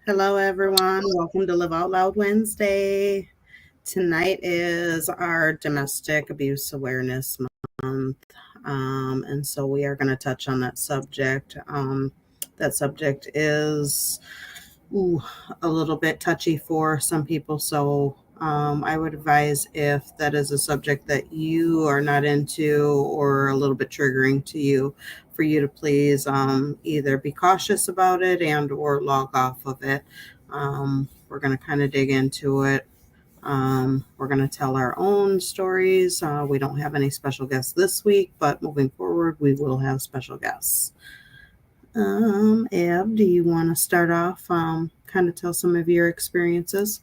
Hello, everyone. Welcome to Live Out Loud Wednesday. Tonight is our Domestic Abuse Awareness Month. And so we are going to touch on that subject. That subject is a little bit touchy for some people. So I would advise if that is a subject that you are not into or a little bit triggering to you, for you to please either be cautious about it and or log off of it. We're going to kind of dig into it. We're going to tell our own stories. We don't have any special guests this week, but moving forward, we will have special guests. Ab, do you want to start off? Kind of tell some of your experiences.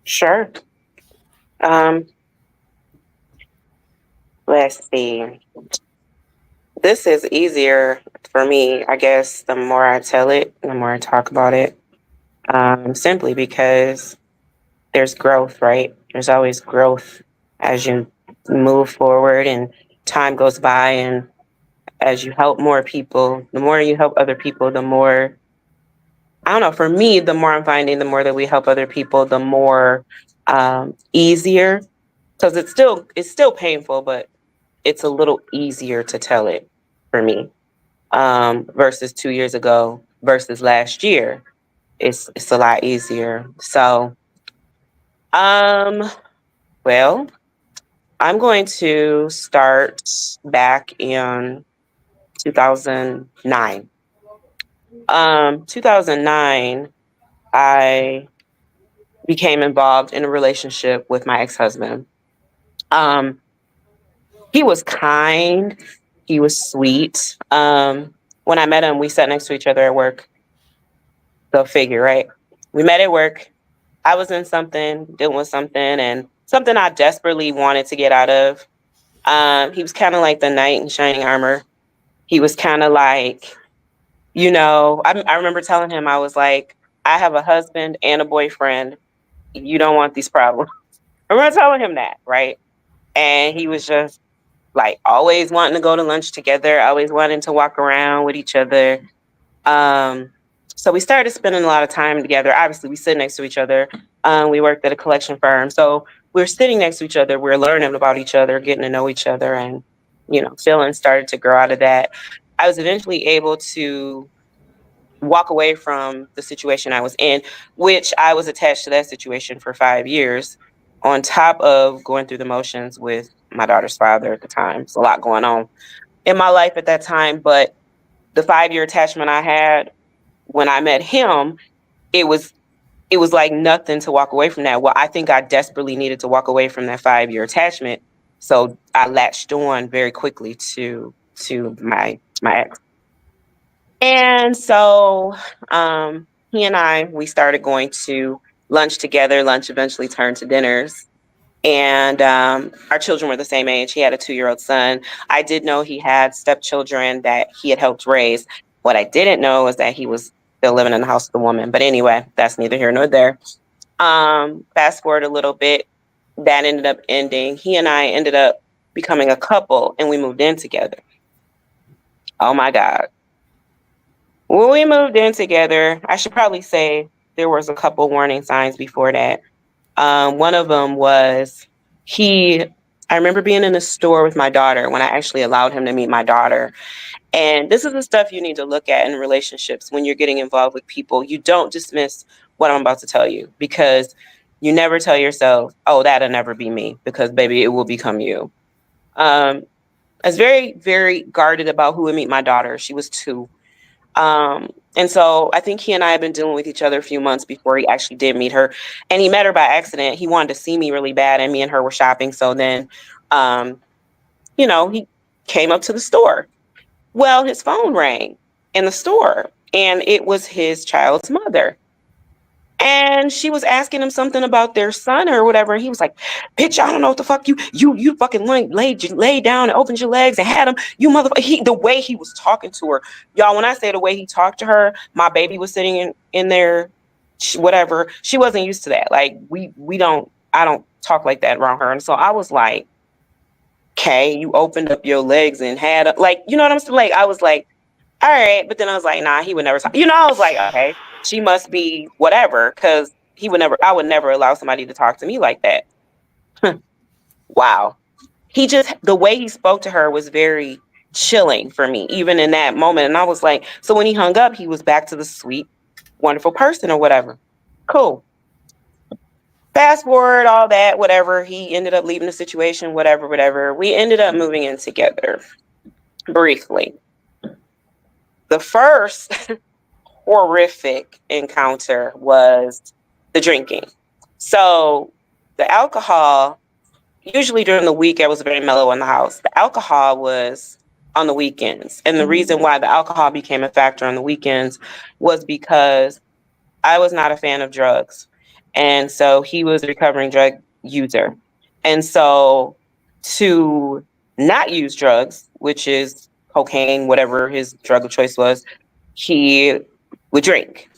Sure. Um, let's see. This is easier for me, I guess, the more I tell it, the more I talk about it. Simply because there's growth, right? There's always growth as you move forward and time goes by, and as you help more people, the more you help other people, the more, I don't know, for me, the more I'm finding, the more that we help other people, the more easier, because it's still painful, but it's a little easier to tell it for me, versus 2 years ago versus last year. It's a lot easier. So, um, well, I'm going to start back in 2009. 2009, I became involved in a relationship with my ex-husband. Um, he was kind. He was sweet. When I met him, we sat next to each other at work. Go figure, right? We met at work. I was in something, dealing with something, and something I desperately wanted to get out of. He was kind of like the knight in shining armor. He was kind of like, I remember telling him, I was like, I have a husband and a boyfriend. You don't want these problems. I remember telling him that, right? And he was just like always wanting to go to lunch together, always wanting to walk around with each other. Um, so we started spending a lot of time together. Obviously, we sit next to each other. We worked at a collection firm. So we're sitting next to each other. We're learning about each other, getting to know each other. And, feelings started to grow out of that. I was eventually able to walk away from the situation I was in, which I was attached to that situation for 5 years, on top of going through the motions with my daughter's father at the time. It's a lot going on in my life at that time. But the 5 year attachment I had when I met him, it was it was like nothing to walk away from that. Well, I think I desperately needed to walk away from that 5 year attachment. So I latched on very quickly to my ex. And so he and we started going to lunch together. Lunch eventually turned to dinners. And our children were the same age. He had a 2 year old son. I did know he had stepchildren that he had helped raise. What I didn't know was that he was still living in the house with the woman. But anyway, that's neither here nor there. Fast forward a little bit, that ended up ending. He and I ended up becoming a couple, and we moved in together. Oh my God. When we moved in together, I should probably say there was a couple warning signs before that. One of them was he, I remember being in the store with my daughter when I actually allowed him to meet my daughter. And this is the stuff you need to look at in relationships when you're getting involved with people. You don't dismiss what I'm about to tell you, because you never tell yourself, oh, that'll never be me, because baby, it will become you. Um, I was very, very guarded about who would meet my daughter. She was 2. And so I think he and I had been dealing with each other a few months before he actually did meet her. And he met her by accident. He wanted to see me really bad, and me and her were shopping. So then, um, he came up to the store. Well, his phone rang in the store, and it was his child's mother. And she was asking him something about their son or whatever. And he was like, bitch, I don't know what the fuck you fucking laid down and opened your legs and had him. You motherfucker. The way he was talking to her, y'all, when I say the way he talked to her, my baby was sitting in there, whatever. She wasn't used to that. Like, I don't talk like that around her. And so I was like, okay, you opened up your legs and had, like, you know what I'm saying? Like, I was like, all right. But then I was like, nah, he would never talk. I was like, okay, she must be whatever, because I would never allow somebody to talk to me like that. Wow. The way he spoke to her was very chilling for me, even in that moment. And I was like, so when he hung up, he was back to the sweet, wonderful person or whatever. Cool. Fast forward, all that, whatever. He ended up leaving the situation, whatever, whatever. We ended up moving in together briefly. The first horrific encounter was the drinking. So the alcohol, usually during the week, I was very mellow in the house. The alcohol was on the weekends. And the reason why the alcohol became a factor on the weekends was because I was not a fan of drugs. And so he was a recovering drug user. And so to not use drugs, which is cocaine, whatever his drug of choice was, he would drink.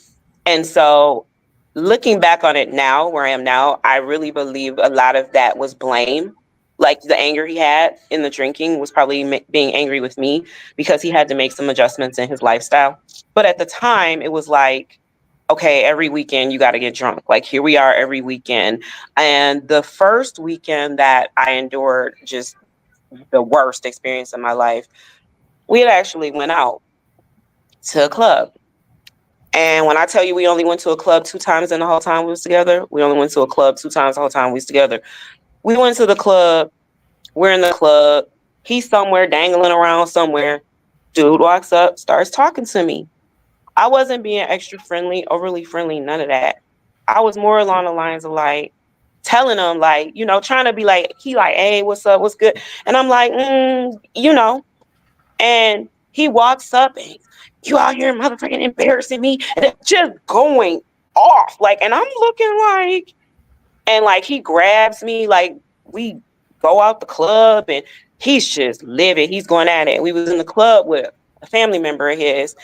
And so looking back on it now, where I am now, I really believe a lot of that was blame. Like the anger he had in the drinking was probably being angry with me because he had to make some adjustments in his lifestyle. But at the time, it was like, okay, every weekend you got to get drunk. Like here we are every weekend. And the first weekend that I endured just the worst experience of my life, we had actually went out to a club. And when I tell you we only went to a club 2 times in the whole time we was together, we only went to a club 2 times the whole time we was together. We went to the club, we're in the club, he's somewhere dangling around somewhere. Dude walks up, starts talking to me. I wasn't being extra friendly, overly friendly, none of that. I was more along the lines of like telling him, like, trying to be like, he like, hey, what's up? What's good? And I'm like, and he walks up and you out here motherfucking embarrassing me, and it's just going off. Like, and I'm looking like, and like he grabs me, like we go out the club and he's just living. He's going at it. We was in the club with a family member of his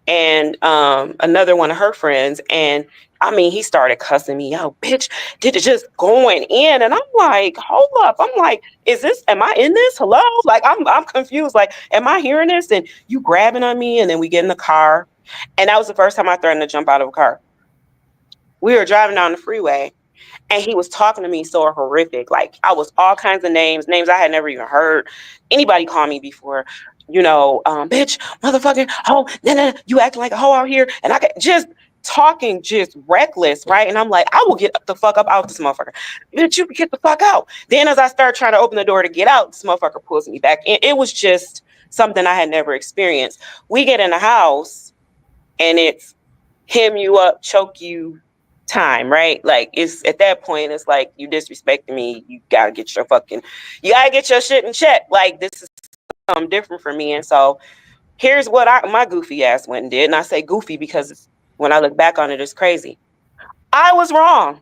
and another one of her friends. And I mean, he started cussing me out, bitch, did it just going in. And I'm like, hold up. I'm like, am I in this? Hello? Like, I'm confused. Like, am I hearing this? And you grabbing on me. And then we get in the car. And that was the first time I threatened to jump out of a car. We were driving down the freeway and he was talking to me so horrific. Like I was all kinds of names I had never even heard anybody call me before. Bitch, motherfucking hoe, nah, you acting like a hoe out here. And I just talking just reckless, right? And I'm like, I will get the fuck up out this motherfucker. Bitch, you can get the fuck out. Then as I start trying to open the door to get out, this motherfucker pulls me back in. It was just something I had never experienced. We get in the house and it's hem you up, choke you time, right? Like it's at that point, it's like you disrespecting me. You gotta get your shit in check. Like this is something different for me. And so here's what my goofy ass went and did. And I say goofy because when I look back on it, it's crazy. I was wrong.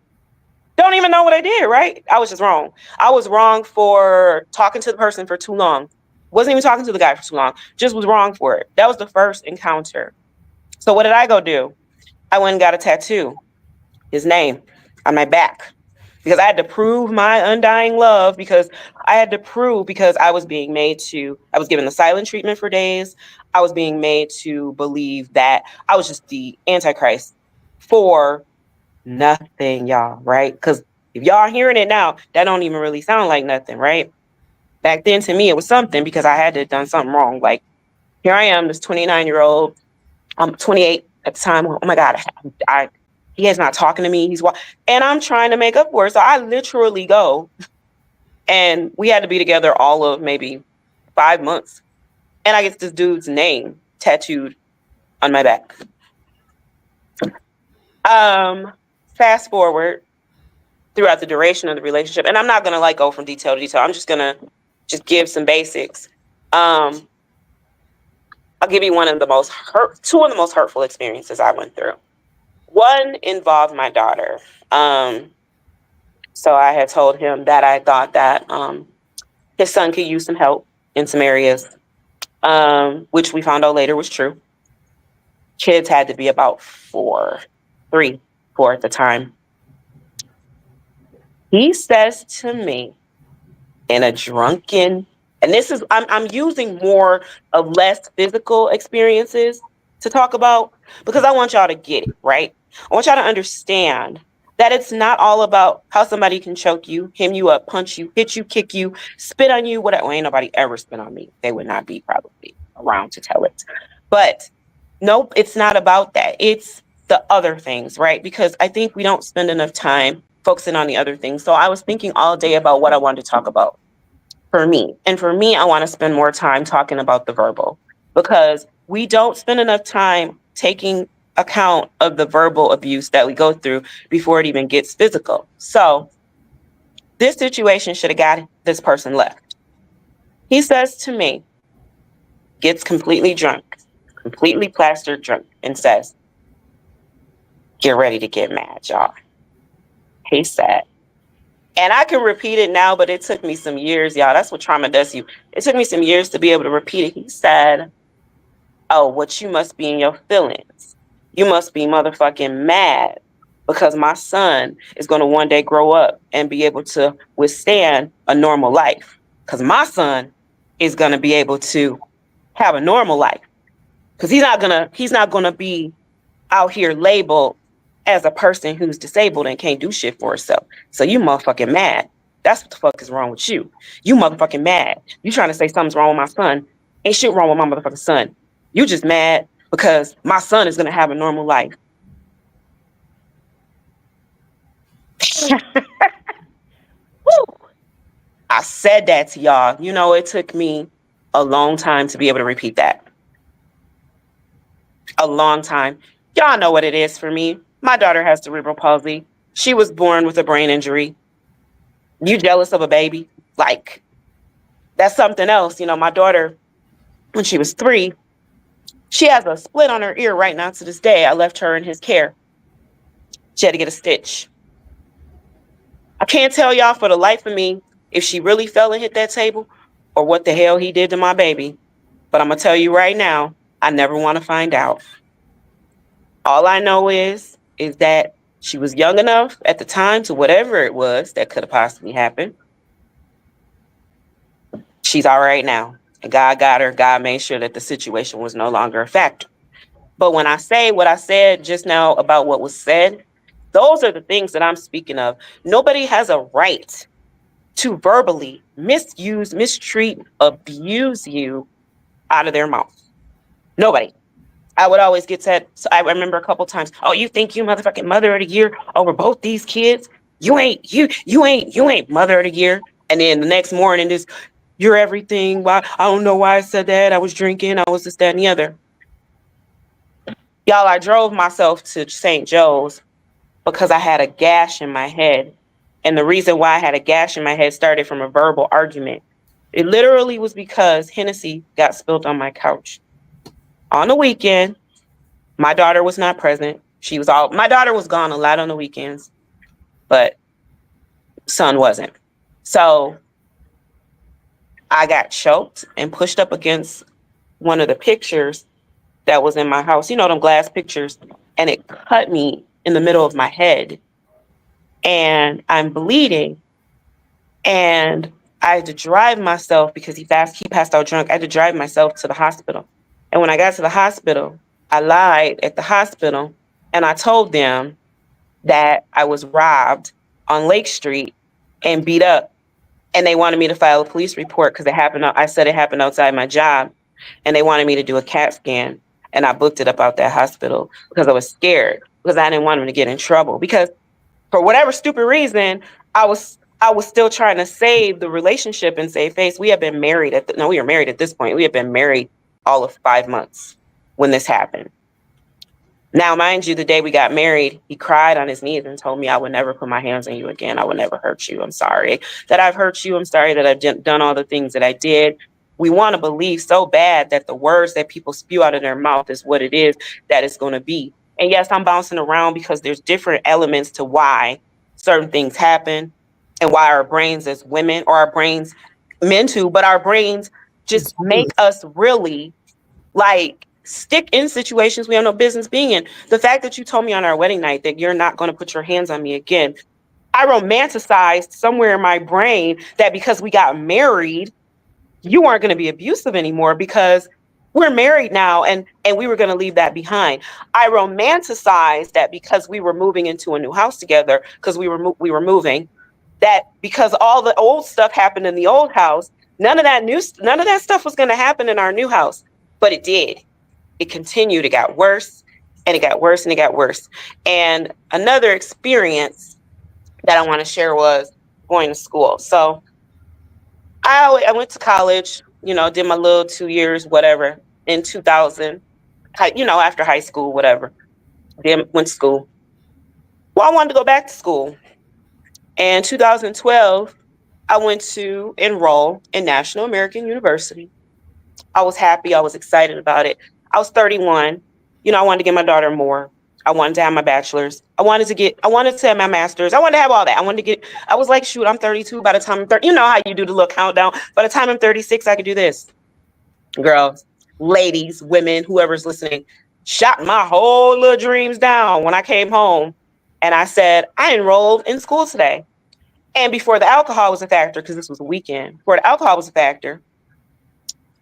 Don't even know what I did, right? I was just wrong. I was wrong for talking to the person for too long. Wasn't even talking to the guy for too long. Just was wrong for it. That was the first encounter. So what did I go do? I went and got a tattoo, his name on my back, because I had to prove my undying love, because I was given the silent treatment for days. I was being made to believe that I was just the Antichrist for nothing, y'all, right? Because if y'all hearing it now, that don't even really sound like nothing, right? Back then to me, it was something because I had to have done something wrong. Like here I am, this 29-year-old, I'm 28 at the time. Oh my God, he is not talking to me. And I'm trying to make up for it. So I literally go, and we had to be together all of maybe 5 months. And I get this dude's name tattooed on my back. Fast forward throughout the duration of the relationship, and I'm not gonna like go from detail to detail. I'm just gonna give some basics. I'll give you two of the most hurtful experiences I went through. One involved my daughter. So I had told him that I thought that his son could use some help in some areas, which we found out later was true. Kids had to be about 3, 4 at the time. He says to me in a drunken And this is I'm using more of less physical experiences to talk about because I want y'all to get it, right? I want y'all to understand that it's not all about how somebody can choke you, hem you up, punch you, hit you, kick you, spit on you, whatever. Well, ain't nobody ever spit on me. They would not be probably around to tell it. But nope, it's not about that. It's the other things, right? Because I think we don't spend enough time focusing on the other things. So I was thinking all day about what I wanted to talk about for me. And for me, I want to spend more time talking about the verbal because we don't spend enough time taking account of the verbal abuse that we go through before it even gets physical. So this situation should have got this person left. He says to me, gets completely drunk, completely plastered drunk, and says, get ready to get mad, y'all. He said, and I can repeat it now, but it took me some years, y'all. That's what trauma does to you. It took me some years to be able to repeat it. He said, oh, what you must be in your feelings. You must be motherfucking mad because my son is going to one day grow up and be able to withstand a normal life. Because my son is going to be able to have a normal life. Because he's not gonna be out here labeled as a person who's disabled and can't do shit for herself. So you motherfucking mad. That's what the fuck is wrong with you. You motherfucking mad. You trying to say something's wrong with my son. Ain't shit wrong with my motherfucking son. You just mad because my son is gonna have a normal life. Woo! I said that to y'all. You know, it took me a long time to be able to repeat that. A long time. Y'all know what it is for me. My daughter has cerebral palsy. She was born with a brain injury. You jealous of a baby? Like, that's something else. You know, my daughter, when she was 3, she has a split on her ear right now to this day. I left her in his care. She had to get a stitch. I can't tell y'all for the life of me if she really fell and hit that table or what the hell he did to my baby. But I'm going to tell you right now, I never want to find out. All I know is that she was young enough at the time to whatever it was that could have possibly happened. She's all right now. And God got her. God made sure that the situation was no longer a factor. But when I say what I said just now about what was said, those are the things that I'm speaking of. Nobody has a right to verbally misuse, mistreat, abuse you out of their mouth. Nobody. I would always get said, so I remember a couple times, oh, you think you motherfucking mother of the year over both these kids? You ain't mother of the year. And then the next morning, this, you're everything. Why? I don't know why I said that. I was drinking. I was this, that, and the other. Y'all, I drove myself to St. Joe's because I had a gash in my head. And the reason why I had a gash in my head started from a verbal argument. It literally was because Hennessy got spilled on my couch. On the weekend, my daughter was not present. My daughter was gone a lot on the weekends, but son wasn't. So I got choked and pushed up against one of the pictures that was in my house. You know, them glass pictures. And it cut me in the middle of my head. And I'm bleeding. And I had to drive myself because he passed out drunk. I had to drive myself to the hospital. And when I got to the hospital, I lied at the hospital and I told them that I was robbed on Lake Street and beat up. And they wanted me to file a police report because I said it happened outside my job. And they wanted me to do a CAT scan. And I booked it up out that hospital because I was scared because I didn't want him to get in trouble. Because for whatever stupid reason, I was still trying to save the relationship and save face. We were married at this point. We had been married all of 5 months when this happened. Now, mind you, the day we got married, he cried on his knees and told me I would never put my hands on you again. I would never hurt you. I'm sorry that I've hurt you. I'm sorry that I've done all the things that I did. We want to believe so bad that the words that people spew out of their mouth is what it is that it's going to be. And yes, I'm bouncing around because there's different elements to why certain things happen and why our brains as women, or our brains, men too, but our brains just make us really like stick in situations we have no business being in. The fact that you told me on our wedding night that you're not going to put your hands on me again, I romanticized somewhere in my brain that because we got married, you aren't going to be abusive anymore because we're married now, and we were going to leave that behind. I romanticized that because we were moving into a new house together, because we were moving, that because all the old stuff happened in the old house, none of that stuff was going to happen in our new house. But it did. It continued. It got worse, and it got worse, and it got worse. And another experience that I want to share was going to school. So I went to college, did my little 2 years, whatever, in 2000, after high school, whatever. Then went to school. Well, I wanted to go back to school. And 2012, I went to enroll in National American University. I was happy. I was excited about it. I was 31. I wanted to give my daughter more. I wanted to have my bachelor's. I wanted to have my master's. I wanted to have all that. I was like, shoot, I'm 32. By the time I'm 30, you know how you do the little countdown. By the time I'm 36, I could do this. Girls, ladies, women, whoever's listening, shot my whole little dreams down when I came home and I said, I enrolled in school today. And before the alcohol was a factor, because this was a weekend, before the alcohol was a factor,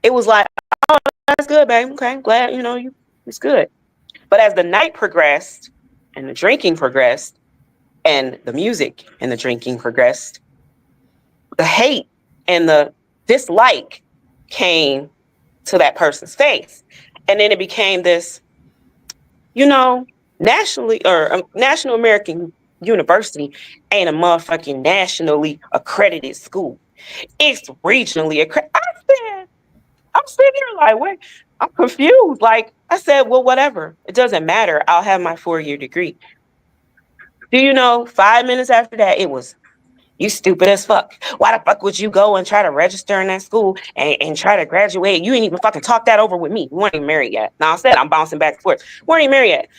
it was like, oh, that's good, babe. Okay, glad, it's good. But as the night progressed and the drinking progressed and the music and the drinking progressed, the hate and the dislike came to that person's face. And then it became this, National American University ain't a motherfucking nationally accredited school. It's regionally accredited. I'm sitting here like, wait, I'm confused. Like I said, well, whatever. It doesn't matter. I'll have my 4-year degree. Do you know, 5 minutes after that, it was, you stupid as fuck. Why the fuck would you go and try to register in that school and try to graduate? You ain't even fucking talk that over with me. We weren't even married yet. Now I said I'm bouncing back and forth. We weren't even married yet.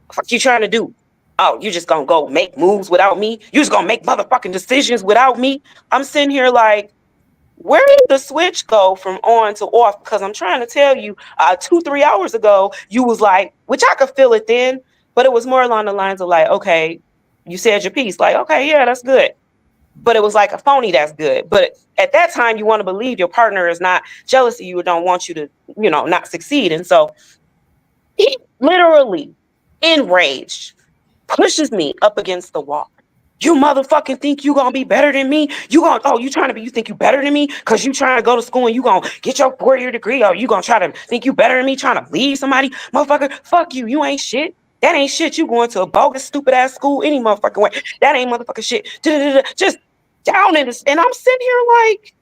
What the fuck you trying to do? Oh, you just gonna go make moves without me? You just gonna make motherfucking decisions without me? I'm sitting here like, where did the switch go from on to off? Because I'm trying to tell you, 2-3 hours ago, you was like, which I could feel it then, but it was more along the lines of like, okay, you said your piece. Like, okay, yeah, that's good. But it was like a phony that's good. But at that time, you want to believe your partner is not jealous of you or don't want you to, not succeed. And so he literally, enraged, pushes me up against the wall. You motherfucking think you gonna be better than me? You think you better than me because you trying to go to school and you gonna get your 4-year degree, or you gonna try to think you better than me trying to lead somebody? Motherfucker, fuck you. You ain't shit. That ain't shit. You going to a bogus, stupid ass school any motherfucking way. That ain't motherfucking shit. Just down in this. And I'm sitting here like,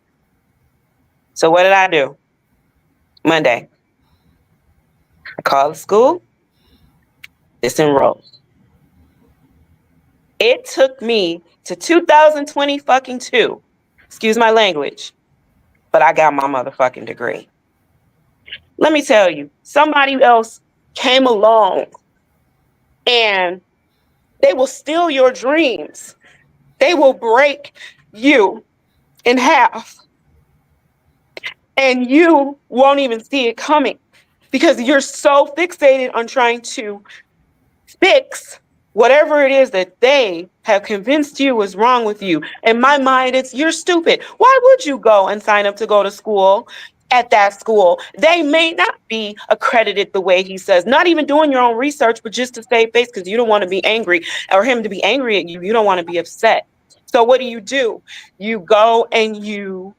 so what did I do? Monday, I called the school, disenrolled. It took me to 2020 fucking 2. Excuse my language, but I got my motherfucking degree. Let me tell you, somebody else came along and they will steal your dreams. They will break you in half. And you won't even see it coming because you're so fixated on trying to fix whatever it is that they have convinced you was wrong with you. In my mind, it's you're stupid. Why would you go and sign up to go to school at that school? They may not be accredited the way he says, not even doing your own research, but just to save face because you don't want to be angry or him to be angry at you. You don't want to be upset. So what do? You go and you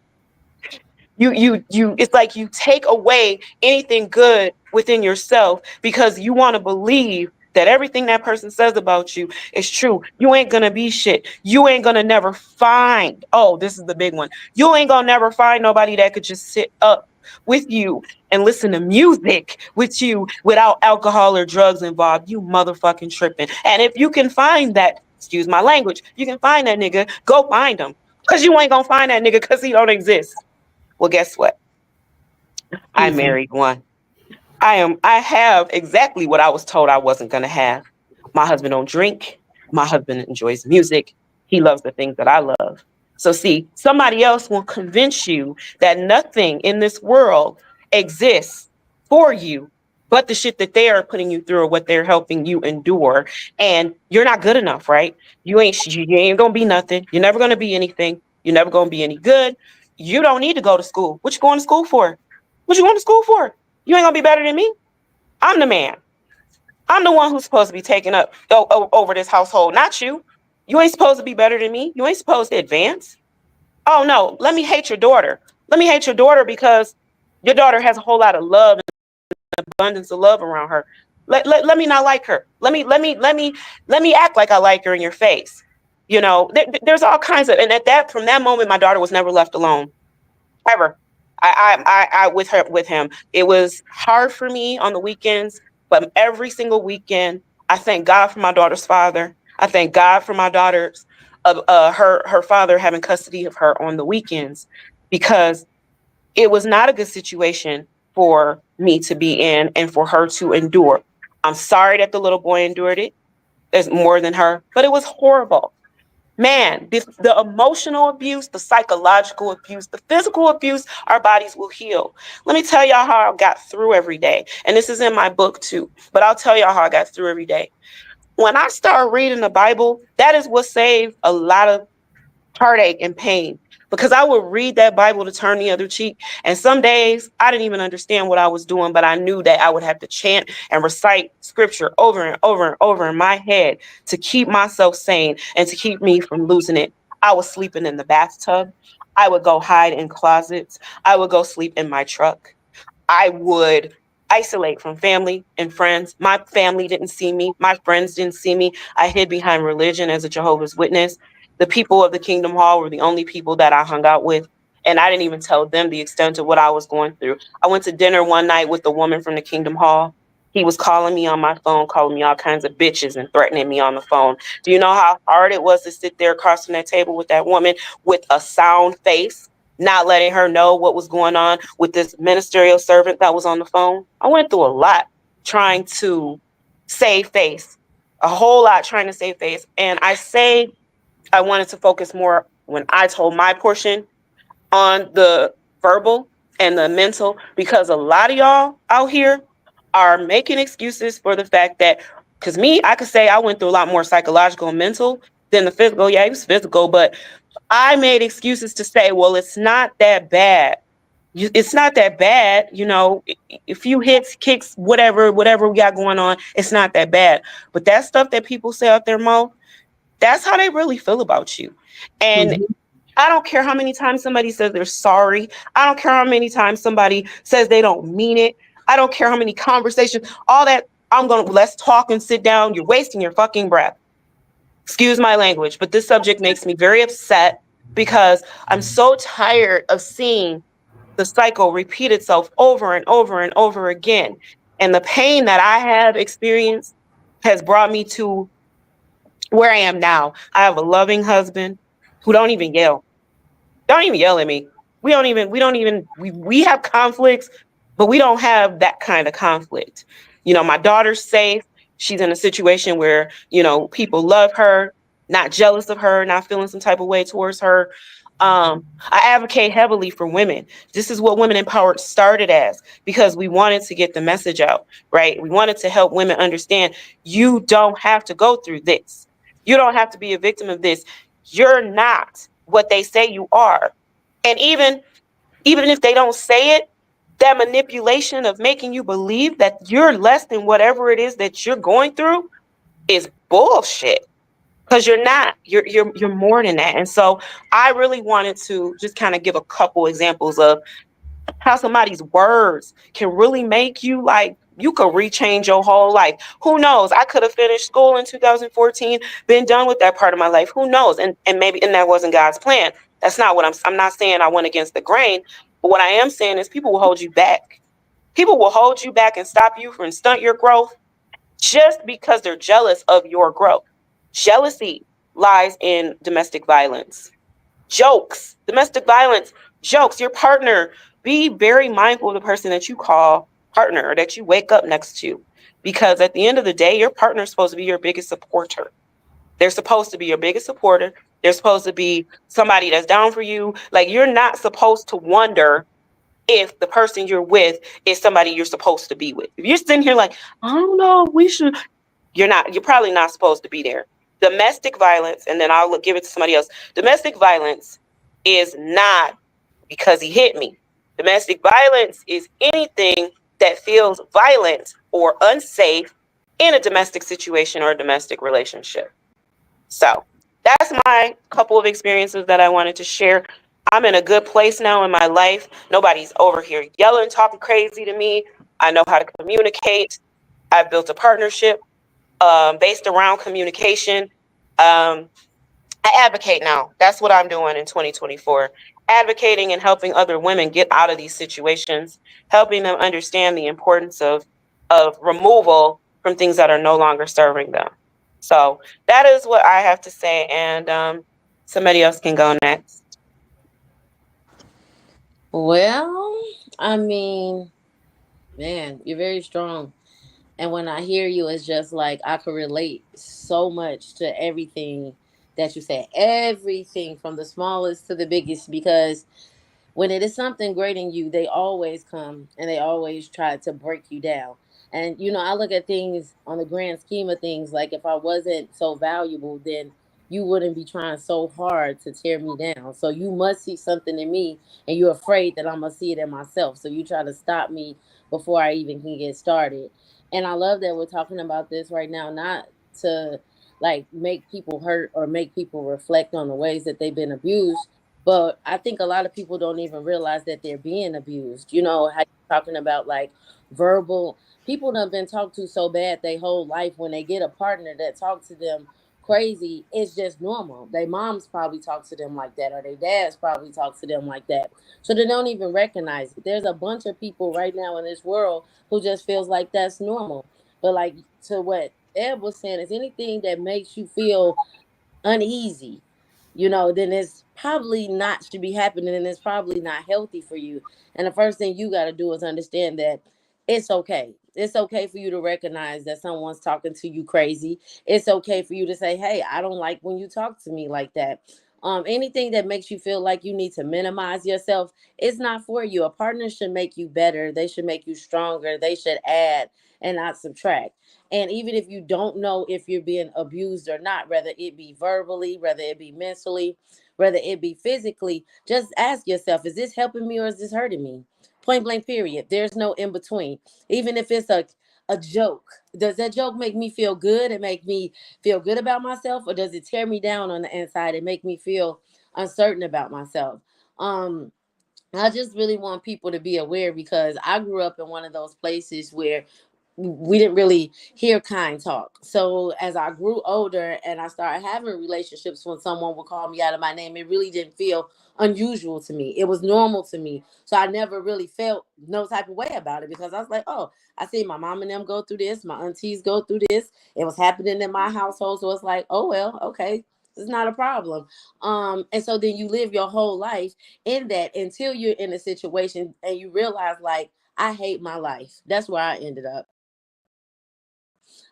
it's like you take away anything good within yourself because you want to believe that everything that person says about you is true. You ain't gonna be shit. You ain't gonna never find, oh, this is the big one. You ain't gonna never find nobody that could just sit up with you and listen to music with you without alcohol or drugs involved. You motherfucking tripping. And if you can find that, excuse my language, you can find that nigga, go find him. Because you ain't gonna find that nigga because he don't exist. Well, guess what? I married one. I have exactly what I was told I wasn't going to have. My husband don't drink. My husband enjoys music. He loves the things that I love. So see, somebody else will convince you that nothing in this world exists for you but the shit that they are putting you through or what they're helping you endure. And you're not good enough, right? You ain't going to be nothing. You're never going to be anything. You're never going to be any good. You don't need to go to school. What you going to school for? What you going to school for? You ain't gonna be better than me. I'm the man. I'm the one who's supposed to be taking up over this household, not you. You ain't supposed to be better than me. You ain't supposed to advance. Oh no, let me hate your daughter. Let me hate your daughter because your daughter has a whole lot of love and abundance of love around her. Let me not like her. Let me act like I like her in your face. There's all kinds of, and at that from that moment, my daughter was never left alone ever. I with him. It was hard for me on the weekends, but every single weekend, I thank God for my daughter's father. I thank God for my daughter's of her father having custody of her on the weekends, because it was not a good situation for me to be in and for her to endure. I'm sorry that the little boy endured it. There's more than her, but it was horrible. Man, the emotional abuse, the psychological abuse, the physical abuse, our bodies will heal. Let me tell y'all how I got through every day. And this is in my book too, but I'll tell y'all how I got through every day. When I started reading the Bible, that is what saved a lot of heartache and pain, because I would read that Bible to turn the other cheek. And some days I didn't even understand what I was doing, but I knew that I would have to chant and recite scripture over and over and over in my head to keep myself sane and to keep me from losing it. I was sleeping in the bathtub. I would go hide in closets. I would go sleep in my truck. I would isolate from family and friends. My family didn't see me. My friends didn't see me. I hid behind religion as a Jehovah's Witness. The people of the Kingdom Hall were the only people that I hung out with. And I didn't even tell them the extent of what I was going through. I went to dinner one night with the woman from the Kingdom Hall. He was calling me on my phone, calling me all kinds of bitches and threatening me on the phone. Do you know how hard it was to sit there across from that table with that woman with a sound face, not letting her know what was going on with this ministerial servant that was on the phone? I went through a lot trying to save face, a whole lot trying to save face. And I wanted to focus more when I told my portion on the verbal and the mental, because a lot of y'all out here are making excuses for the fact that, because me, I could say I went through a lot more psychological and mental than the physical. Yeah, it was physical, but I made excuses to say, well, it's not that bad. It's not that bad. A few hits, kicks, whatever we got going on, it's not that bad. But that stuff that people say out their mouth, that's how they really feel about you. And Mhm. I don't care how many times somebody says they're sorry. I don't care how many times somebody says they don't mean it. I don't care how many conversations, all that. Let's talk and sit down. You're wasting your fucking breath. Excuse my language, but this subject makes me very upset because I'm so tired of seeing the cycle repeat itself over and over and over again. And the pain that I have experienced has brought me to where I am now. I have a loving husband who don't even yell at me. We have conflicts, but we don't have that kind of conflict. My daughter's safe. She's in a situation where, people love her, not jealous of her, not feeling some type of way towards her. I advocate heavily for women. This is what Women Empowered started as, because we wanted to get the message out, right? We wanted to help women understand you don't have to go through this. You don't have to be a victim of this. You're not what they say you are. And even if they don't say it, that manipulation of making you believe that you're less than whatever it is that you're going through is bullshit. Because you're not. You're more than that. And so I really wanted to just kind of give a couple examples of how somebody's words can really make you, like, you could rechange your whole life. Who knows? I could have finished school in 2014, been done with that part of my life. Who knows? And maybe, and that wasn't God's plan. That's not what I'm not saying I went against the grain, but what I am saying is people will hold you back. People will hold you back and stop you from stunt your growth just because they're jealous of your growth. Jealousy lies in domestic violence. Jokes, domestic violence, jokes, your partner. Be very mindful of the person that you call partner or that you wake up next to. Because at the end of the day, your partner is supposed to be your biggest supporter. They're supposed to be your biggest supporter. They're supposed to be somebody that's down for you. Like, you're not supposed to wonder if the person you're with is somebody you're supposed to be with. If you're sitting here like, I don't know, we should, you're probably not supposed to be there. Domestic violence, and then I'll give it to somebody else. Domestic violence is not because he hit me. Domestic violence is anything that feels violent or unsafe in a domestic situation or a domestic relationship. So that's my couple of experiences that I wanted to share. I'm in a good place now in my life. Nobody's over here yelling, talking crazy to me. I know how to communicate. I've built a partnership based around communication. Um, I advocate now. That's what I'm doing in 2024. Advocating and helping other women get out of these situations, helping them understand the importance of removal from things that are no longer serving them. So that is what I have to say, and somebody else can go next. Well, I mean, man, you're very strong. And when I hear you, it's just like I could relate so much to everything that you said. Everything from the smallest to the biggest, because when it is something great in you, they always come and they always try to break you down. And I look at things on the grand scheme of things. Like if I wasn't so valuable, then you wouldn't be trying so hard to tear me down. So you must see something in me, and you're afraid that I'm gonna see it in myself. So you try to stop me before I even can get started. And I love that we're talking about this right now, not to like make people hurt or make people reflect on the ways that they've been abused, but I think a lot of people don't even realize that they're being abused. How you're talking about like verbal people that have been talked to so bad their whole life. When they get a partner that talks to them crazy, it's just normal. Their moms probably talk to them like that, or their dads probably talk to them like that. So they don't even recognize it. There's a bunch of people right now in this world who just feels like that's normal. But like to what Ed was saying, is anything that makes you feel uneasy, then it's probably not should be happening, and it's probably not healthy for you. And the first thing you got to do is understand that it's okay. It's okay for you to recognize that someone's talking to you crazy. It's okay for you to say, hey, I don't like when you talk to me like that. Anything that makes you feel like you need to minimize yourself, it's not for you. A partner should make you better. They should make you stronger. They should add and not subtract. And even if you don't know if you're being abused or not, whether it be verbally, whether it be mentally, whether it be physically, just ask yourself, is this helping me or is this hurting me? Point blank, period. There's no in between. Even if it's a joke, does that joke make me feel good and make me feel good about myself, or does it tear me down on the inside and make me feel uncertain about myself? Um, I just really want people to be aware, because I grew up in one of those places where we didn't really hear kind talk. So as I grew older and I started having relationships, when someone would call me out of my name, it really didn't feel unusual to me. It was normal to me. So I never really felt no type of way about it, because I was like, oh, I see my mom and them go through this, my aunties go through this. It was happening in my household. So it's like, oh well, okay. It's not a problem. And so then you live your whole life in that until you're in a situation and you realize, like, I hate my life. That's where I ended up.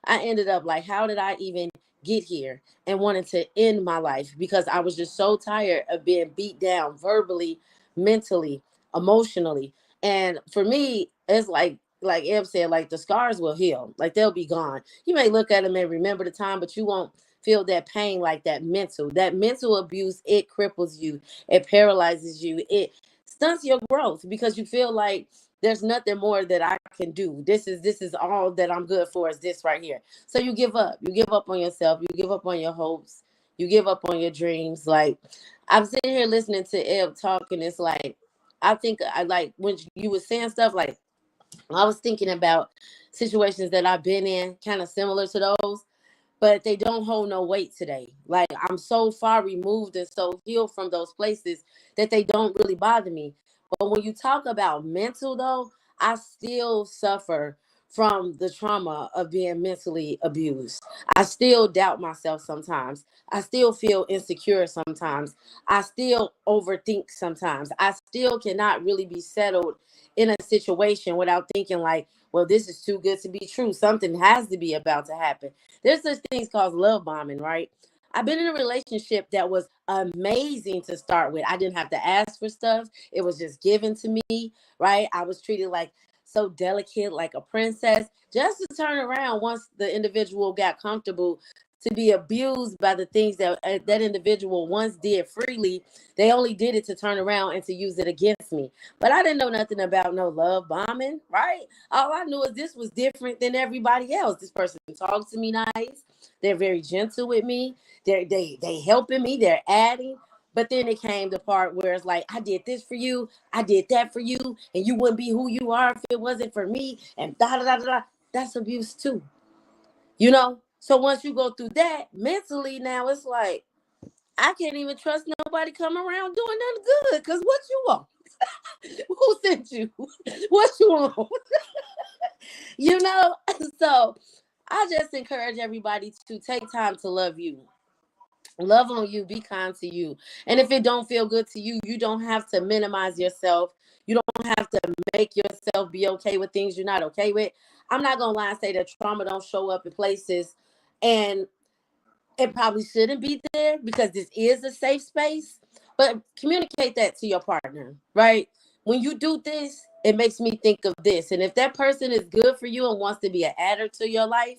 I ended up like, how did I even get here, and wanted to end my life because I was just so tired of being beat down verbally, mentally, emotionally. And for me, it's like Eb said, like the scars will heal, like they'll be gone. You may look at them and remember the time, but you won't feel that pain like that mental abuse. It cripples you, it paralyzes you, it stunts your growth, because you feel like there's nothing more that I can do. This is all that I'm good for, is this right here. So you give up. You give up on yourself. You give up on your hopes. You give up on your dreams. Like, I'm sitting here listening to Eb talk, and it's like, I think I like when you were saying stuff, like I was thinking about situations that I've been in, kind of similar to those, but they don't hold no weight today. Like, I'm so far removed and so healed from those places that they don't really bother me. But when you talk about mental, though, I still suffer from the trauma of being mentally abused. I still doubt myself sometimes. I still feel insecure sometimes. I still overthink sometimes. I still cannot really be settled in a situation without thinking like, well, this is too good to be true. Something has to be about to happen. There's such things called love bombing, right? I've been in a relationship that was amazing to start with. I didn't have to ask for stuff. It was just given to me, right? I was treated like so delicate, like a princess, just to turn around once the individual got comfortable to be abused by the things that that individual once did freely. They only did it to turn around and to use it against me. But I didn't know nothing about no love bombing, right? All I knew is this was different than everybody else. This person talks to me nice. They're very gentle with me. They helping me. They're adding. But then it came the part where it's like, I did this for you, I did that for you, and you wouldn't be who you are if it wasn't for me, and da da da da. That's abuse too, you know. So once you go through that mentally, now it's like I can't even trust nobody come around doing nothing good. Cause what you want? Who sent you? What you want? You know. So I just encourage everybody to take time to love you. Love on you, be kind to you. And if it don't feel good to you, you don't have to minimize yourself. You don't have to make yourself be okay with things you're not okay with. I'm not gonna lie and say that trauma don't show up in places, and it probably shouldn't be there because this is a safe space. But communicate that to your partner, right? When you do this, it makes me think of this. And if that person is good for you and wants to be an adder to your life,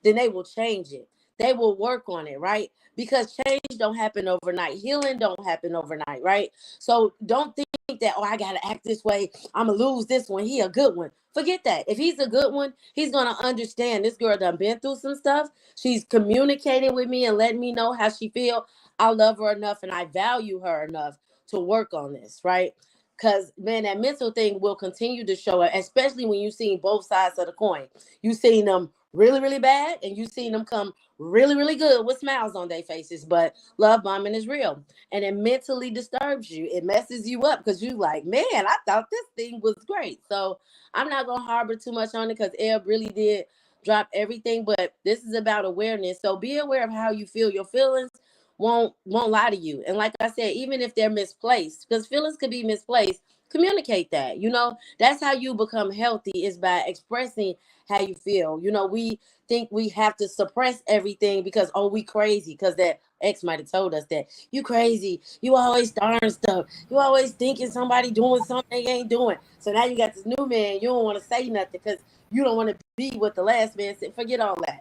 then they will change it. They will work on it, right? Because change don't happen overnight. Healing don't happen overnight, right? So don't think that, oh, I gotta act this way. I'm gonna lose this one. He a good one. Forget that. If he's a good one, he's gonna understand this girl done been through some stuff. She's communicating with me and letting me know how she feel. I love her enough and I value her enough to work on this, right? Because man, that mental thing will continue to show up, especially when you've seen both sides of the coin. You've seen them really, really bad, and you've seen them come really, really good with smiles on their faces. But love bombing is real, and it mentally disturbs you. It messes you up because you like, man, I thought this thing was great. So I'm not gonna harbor too much on it because Eb really did drop everything. But this is about awareness. So be aware of how you feel. Your feelings won't lie to you. And like I said, even if they're misplaced, because feelings could be misplaced, communicate that. You know, that's how you become healthy is by expressing how you feel. You know, we think we have to suppress everything because oh, we crazy because that ex might have told us that you crazy, you always starting stuff, you always thinking somebody doing something they ain't doing. So now you got this new man, you don't want to say nothing because you don't want to be what the last man said. Forget all that.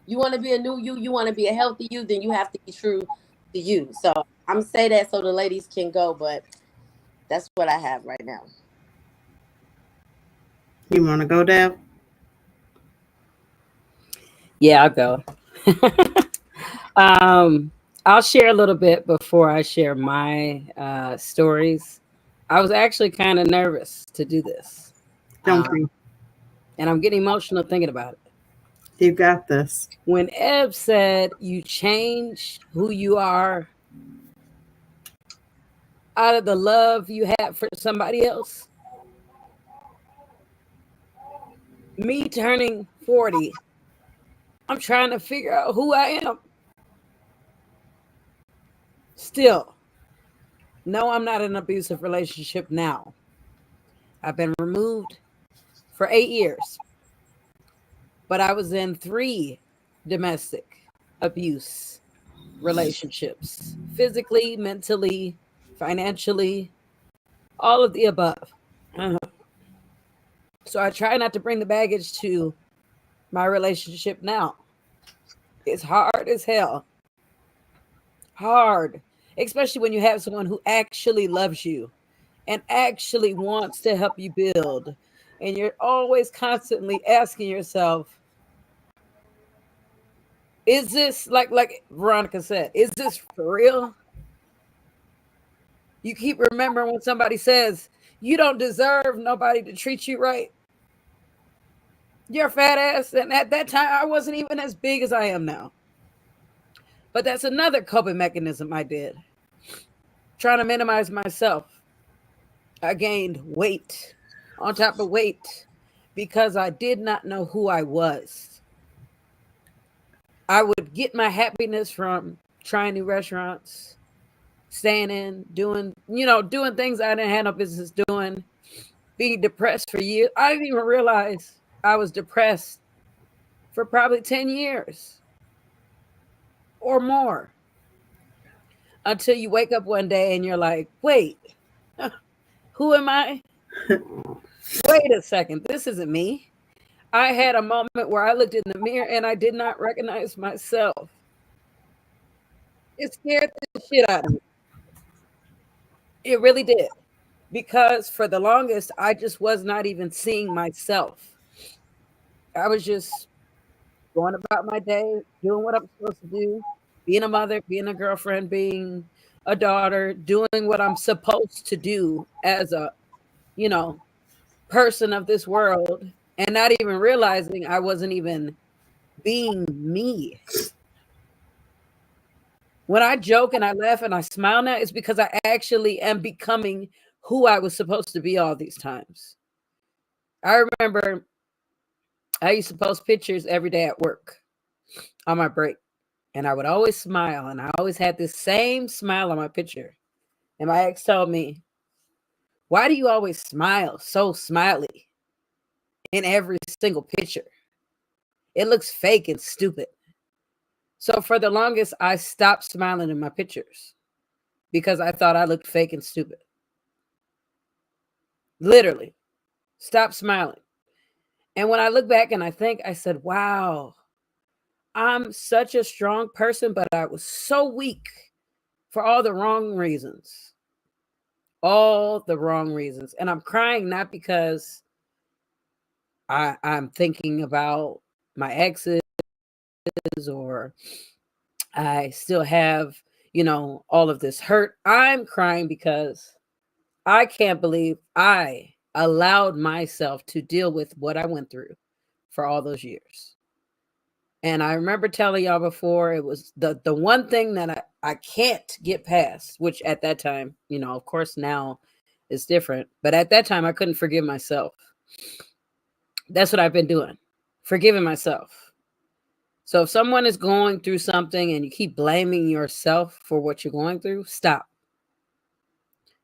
You want to be a new you want to be a healthy you, then you have to be true to you. So I'm say that so the ladies can go, but that's what I have right now. You want to go, Deb? Yeah, I'll go. I'll share a little bit before I share my stories. I was actually kind of nervous to do this. Don't be. And I'm getting emotional thinking about it. You got this. When Eb said you change who you are out of the love you had for somebody else, me turning 40, I'm trying to figure out who I am. Still, no, I'm not in an abusive relationship now. I've been removed for 8 years, but I was in 3 domestic abuse relationships, physically, mentally, financially, all of the above. So I try not to bring the baggage to my relationship now. It's hard as hell. Hard, especially when you have someone who actually loves you and actually wants to help you build. And you're always constantly asking yourself, is this like Veronica said, is this for real? You keep remembering when somebody says, you don't deserve nobody to treat you right. You're a fat ass. And at that time, I wasn't even as big as I am now. But that's another coping mechanism I did. Trying to minimize myself. I gained weight on top of weight because I did not know who I was. I would get my happiness from trying new restaurants, staying in, doing things I didn't have no business doing, being depressed for years. I didn't even realize I was depressed for probably 10 years or more until you wake up one day and you're like, wait, who am I? Wait a second, this isn't me. I had a moment where I looked in the mirror and I did not recognize myself. It scared the shit out of me. It really did. Because for the longest, I just was not even seeing myself. I was just going about my day, doing what I'm supposed to do, being a mother, being a girlfriend, being a daughter, doing what I'm supposed to do as a, you know, person of this world, and not even realizing I wasn't even being me. When I joke and I laugh and I smile now, it's because I actually am becoming who I was supposed to be all these times. I remember I used to post pictures every day at work on my break, and I would always smile, and I always had this same smile on my picture. And my ex told me, "Why do you always smile so smiley in every single picture? It looks fake and stupid." So for the longest, I stopped smiling in my pictures because I thought I looked fake and stupid. Literally, stop smiling. And when I look back and I think, I said, wow, I'm such a strong person, but I was so weak for all the wrong reasons. All the wrong reasons. And I'm crying not because I'm thinking about my exes or I still have, all of this hurt. I'm crying because I can't believe I allowed myself to deal with what I went through for all those years. And I remember telling y'all before, it was the one thing that I can't get past, which at that time, of course now it's different. But at that time I couldn't forgive myself. That's what I've been doing. Forgiving myself. So if someone is going through something and you keep blaming yourself for what you're going through, stop.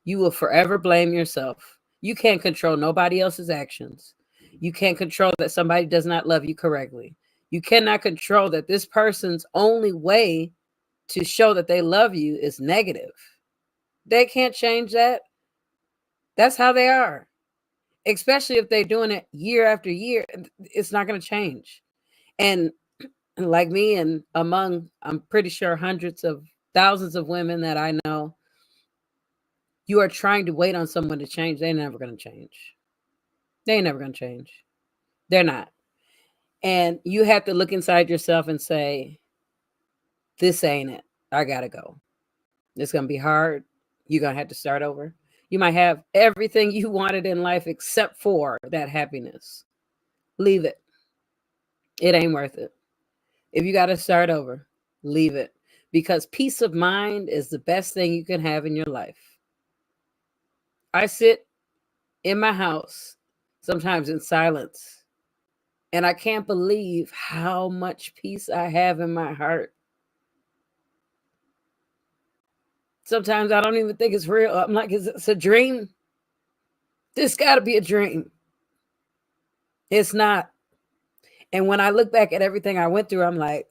You will forever blame yourself. You can't control nobody else's actions. You can't control that somebody does not love you correctly. You cannot control that this person's only way to show that they love you is negative. They can't change that. That's how they are. Especially if they're doing it year after year, it's not going to change. And like me and among, I'm pretty sure hundreds of thousands of women that I know, you are trying to wait on someone to change. They're never going to change. They ain't never going to change. They're not. And you have to look inside yourself and say, this ain't it. I got to go. It's going to be hard. You're going to have to start over. You might have everything you wanted in life except for that happiness. Leave it. It ain't worth it. If you got to start over, leave it. Because peace of mind is the best thing you can have in your life. I sit in my house, sometimes in silence, and I can't believe how much peace I have in my heart. Sometimes I don't even think it's real. I'm like, is this a dream? This got to be a dream. It's not. And when I look back at everything I went through, I'm like,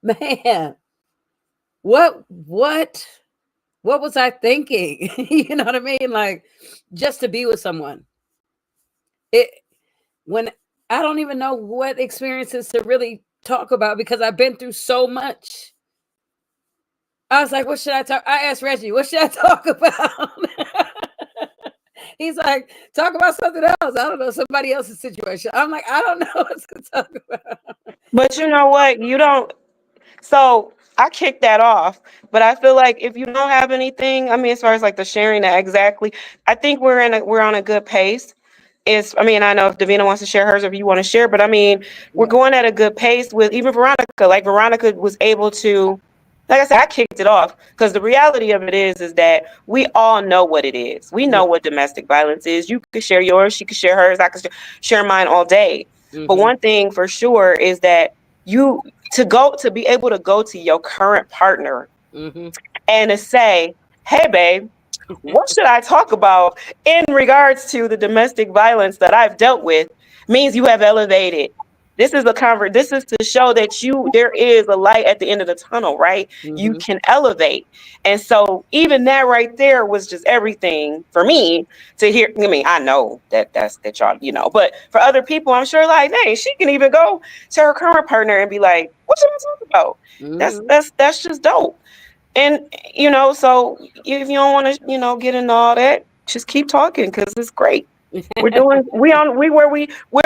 man, what was I thinking? You know what I mean? Like, just to be with someone. When I don't even know what experiences to really talk about because I've been through so much. I was like, what should I talk? I asked Reggie, what should I talk about? He's like, talk about something else. I don't know, somebody else's situation. I'm like, I don't know what to talk about. But you know what? You don't. So I kicked that off. But I feel like if you don't have anything, I mean, as far as like the sharing that exactly, I think we're on a good pace. I mean, I know if Davina wants to share hers or if you want to share, but I mean, we're going at a good pace with even Veronica. Like Veronica was able to, like I said, I kicked it off because the reality of it is that we all know what it is. We know what domestic violence is. You could share yours, she could share hers, I could share mine all day. But one thing for sure is that to be able to go to your current partner and to say, hey, babe, what should I talk about in regards to the domestic violence that I've dealt with means you have elevated. This is this is to show that there is a light at the end of the tunnel, right? You can elevate. And so even that right there was just everything for me to hear. I mean, I know that y'all, but for other people, I'm sure like, hey, she can even go to her current partner and be like, what should I talk about? That's just dope. And so if you don't want to, get into all that, just keep talking because it's great. We're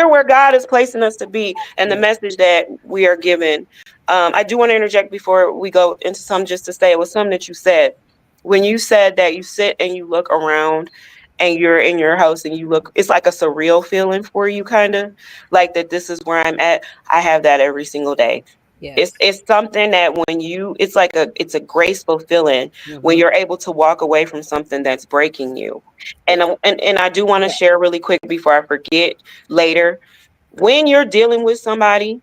where God is placing us to be, and the message that we are given. I do want to interject before we go into some, just to say it was something that you said when you said that you sit and you look around and you're in your house and you look, it's like a surreal feeling for you, kind of like that this is where I'm at. I have that every single day. Yes. It's something that when it's a graceful feeling when Mhm. you're able to walk away from something that's breaking you. And I do want to Yeah. share really quick before I forget later. When you're dealing with somebody,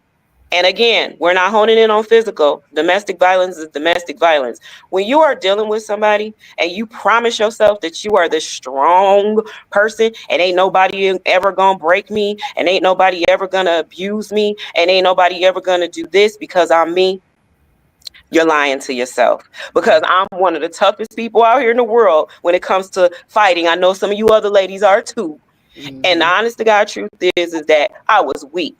and again, we're not honing in on physical. Domestic violence is domestic violence. When you are dealing with somebody and you promise yourself that you are this strong person and ain't nobody ever gonna break me and ain't nobody ever gonna abuse me and ain't nobody ever gonna do this because I'm me, you're lying to yourself. Because I'm one of the toughest people out here in the world when it comes to fighting. I know some of you other ladies are too. And the Mhm. honest to God truth is that I was weak.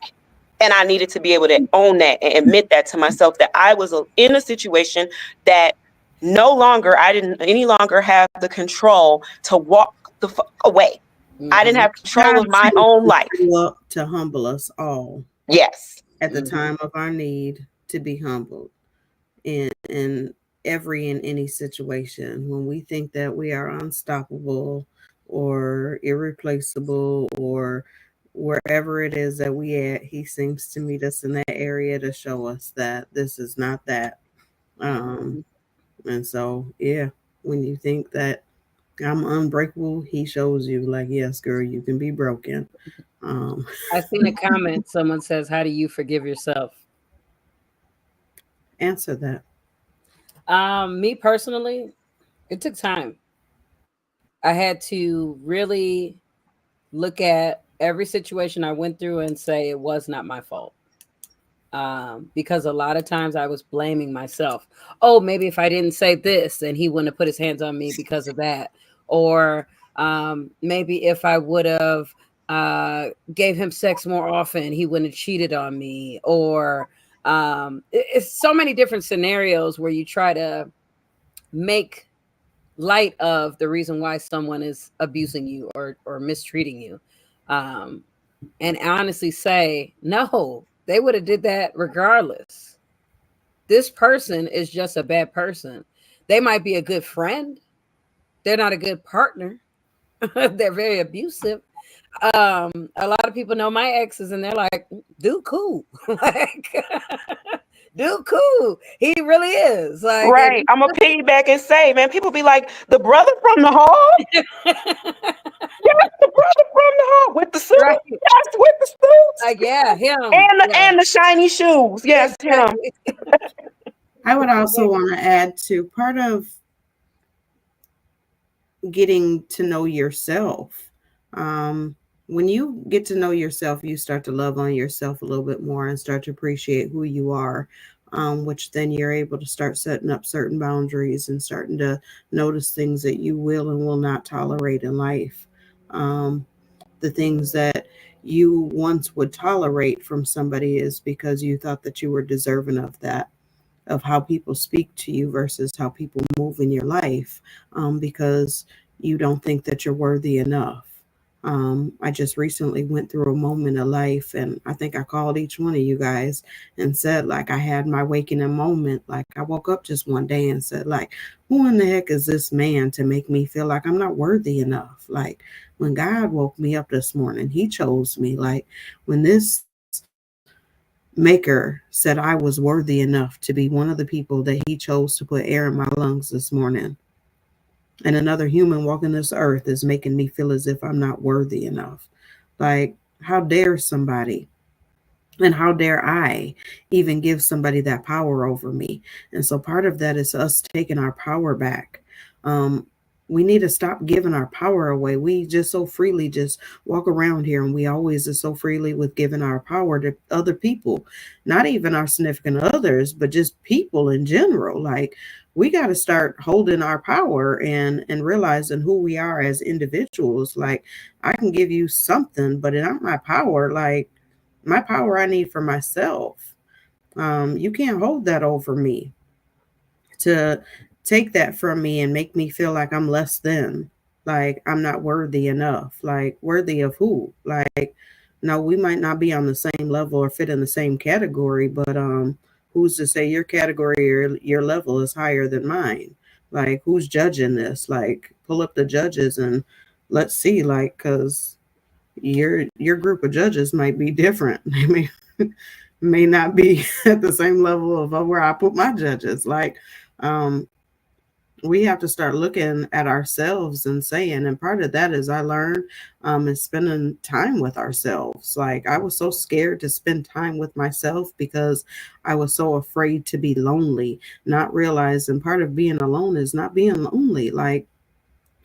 And I needed to be able to own that and admit that to myself, that I was in a situation that I didn't any longer have the control to walk the fuck away. I didn't Mhm. have control God of my chose own to life. show up to humble us all Yes. at the Mhm. time of our need to be humbled in every and any situation. When we think that we are unstoppable or irreplaceable or wherever it is that we at, he seems to meet us in that area to show us that this is not that. Um, and so, yeah, when you think that I'm unbreakable, he shows you, like, yes, girl, you can be broken. Um, I seen a comment. Someone says, "How do you forgive yourself?" answer that. Me personally, it took time. I had to really look at every situation I went through and say it was not my fault. Because a lot of times I was blaming myself. Oh, maybe if I didn't say this, then he wouldn't have put his hands on me because of that. Or maybe if I would have gave him sex more often, he wouldn't have cheated on me. Or it's so many different scenarios where you try to make light of the reason why someone is abusing you or mistreating you. Um, and honestly say, no, they would have did that regardless. This person is just a bad person. They might be a good friend. They're not a good partner. They're very abusive. A lot of people know my exes and they're like, dude, cool. Like, dude, cool. He really is. Like, and Right. I'm gonna piggyback and say, man, people be like, the brother from the hall? Yes, the brother from the hall with the suit. right. Yes, with the suits. Like, yeah, him. And Yeah, the shiny shoes. Yes, him. exactly. I would also want to add to part of getting to know yourself. Um, when you get to know yourself, you start to love on yourself a little bit more and start to appreciate who you are, which then you're able to start setting up certain boundaries and starting to notice things that you will and will not tolerate in life. Um, the things that you once would tolerate from somebody is because you thought that you were deserving of that, of how people speak to you versus how people move in your life, because you don't think that you're worthy enough. I just recently went through a moment of life, and I think I called each one of you guys and said, like, I had my waking moment. Like, I woke up just one day and said, like, who in the heck is this man to make me feel like I'm not worthy enough? Like, when God woke me up this morning, he chose me. Like, when this maker said I was worthy enough to be one of the people that he chose to put air in my lungs this morning, and another human walking this earth is making me feel as if I'm not worthy enough. Like, how dare somebody, and how dare I even give somebody that power over me? And so part of that is us taking our power back. Um, we need to stop giving our power away. We just so freely just walk around here, and we always are so freely with giving our power to other people, not even our significant others, but just people in general. Like, we got to start holding our power and realizing who we are as individuals. Like, I can give you something, but it not my power. Like, my power I need for myself. You can't hold that over me to take that from me and make me feel like I'm less than, like I'm not worthy enough. Like, worthy of who? Like, no, we might not be on the same level or fit in the same category, but who's to say your category or your level is higher than mine? Like, who's judging this? Like, pull up the judges and let's see, like, cuz your group of judges might be different. They may not be at the same level of where I put my judges. Like, um, we have to start looking at ourselves and saying, and part of that is I learned is spending time with ourselves. Like, I was so scared to spend time with myself because I was so afraid to be lonely, not realizing part of being alone is not being lonely. Like,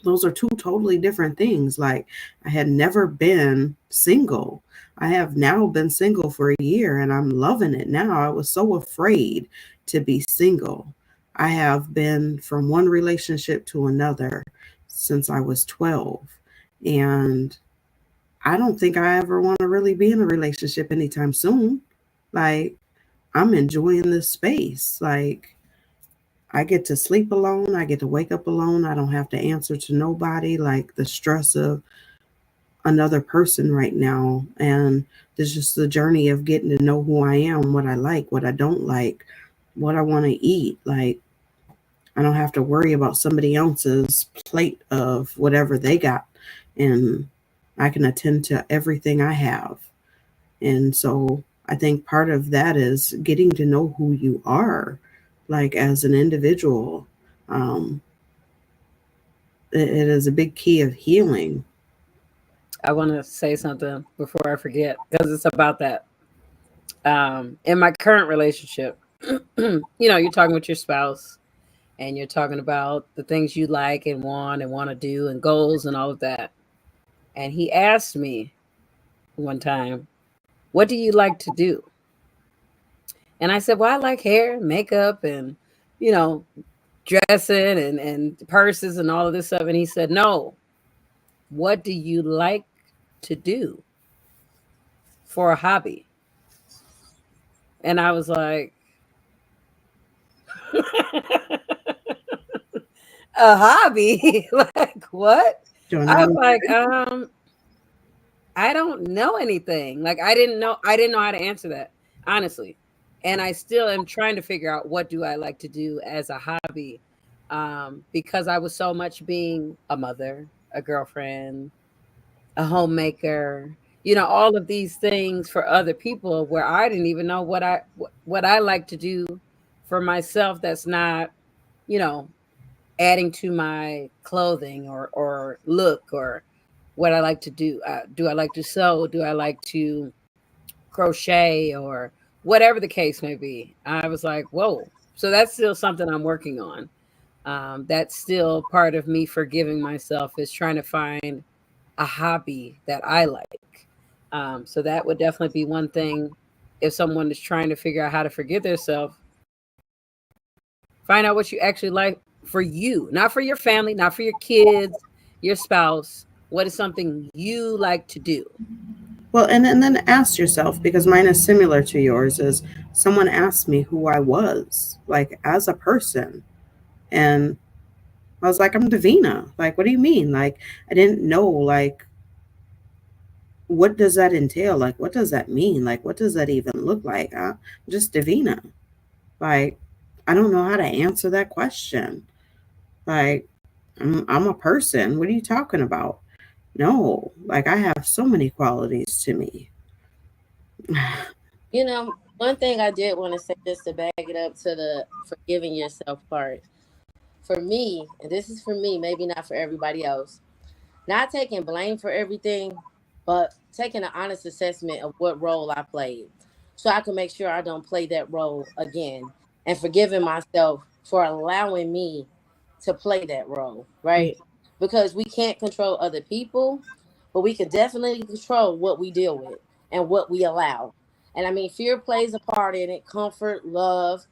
those are two totally different things. Like, I had never been single. I have now been single for a year and I'm loving it now. I was so afraid to be single. I have been from one relationship to another since I was 12. And I don't think I ever want to really be in a relationship anytime soon. Like, I'm enjoying this space. Like, I get to sleep alone. I get to wake up alone. I don't have to answer to nobody. Like, the stress of another person right now. And there's just the journey of getting to know who I am, what I like, what I don't like, what I want to eat. Like, I don't have to worry about somebody else's plate of whatever they got. And I can attend to everything I have. And so I think part of that is getting to know who you are, like as an individual. Um, it is a big key of healing. I want to say something before I forget because it's about that. In my current relationship, you're talking with your spouse and you're talking about the things you like and want to do and goals and all of that. And he asked me one time, "What do you like to do?" And I said, "Well, I like hair, makeup, and you know, dressing and purses and all of this stuff." And he said, "No, what do you like to do for a hobby?" And I was like, "A hobby? Like what?" Doing I all was like, I don't know anything. Like I didn't know how to answer that, honestly. And I still am trying to figure out what do I like to do as a hobby. Because I was so much being a mother, a girlfriend, a homemaker, all of these things for other people where I didn't even know what I like to do for myself that's not, you know, adding to my clothing or look or what I like to do. Do I like to sew? Do I like to crochet or whatever the case may be? I was like, whoa. So that's still something I'm working on. That's still part of me forgiving myself is trying to find a hobby that I like. So that would definitely be one thing. If someone is trying to figure out how to forgive themselves, find out what you actually like for you, not for your family, not for your kids, your spouse. What is something you like to do? well, and then ask yourself, because mine is similar to yours, is someone asked me who I was, like as a person. And I was like, I'm Davina. Like, what do you mean? Like, I didn't know, like, what does that entail? Like, what does that mean? Like, what does that even look like? Just Davina. Like, I don't know how to answer that question. Like, I'm a person. What are you talking about? No, like, I have so many qualities to me. One thing I did want to say just to back it up to the forgiving yourself part. For me, and this is for me, maybe not for everybody else, not taking blame for everything, but taking an honest assessment of what role I played so I can make sure I don't play that role again and forgiving myself for allowing me to play that role, right? Because we can't control other people, but we can definitely control what we deal with and what we allow. And I mean, fear plays a part in it, comfort, love,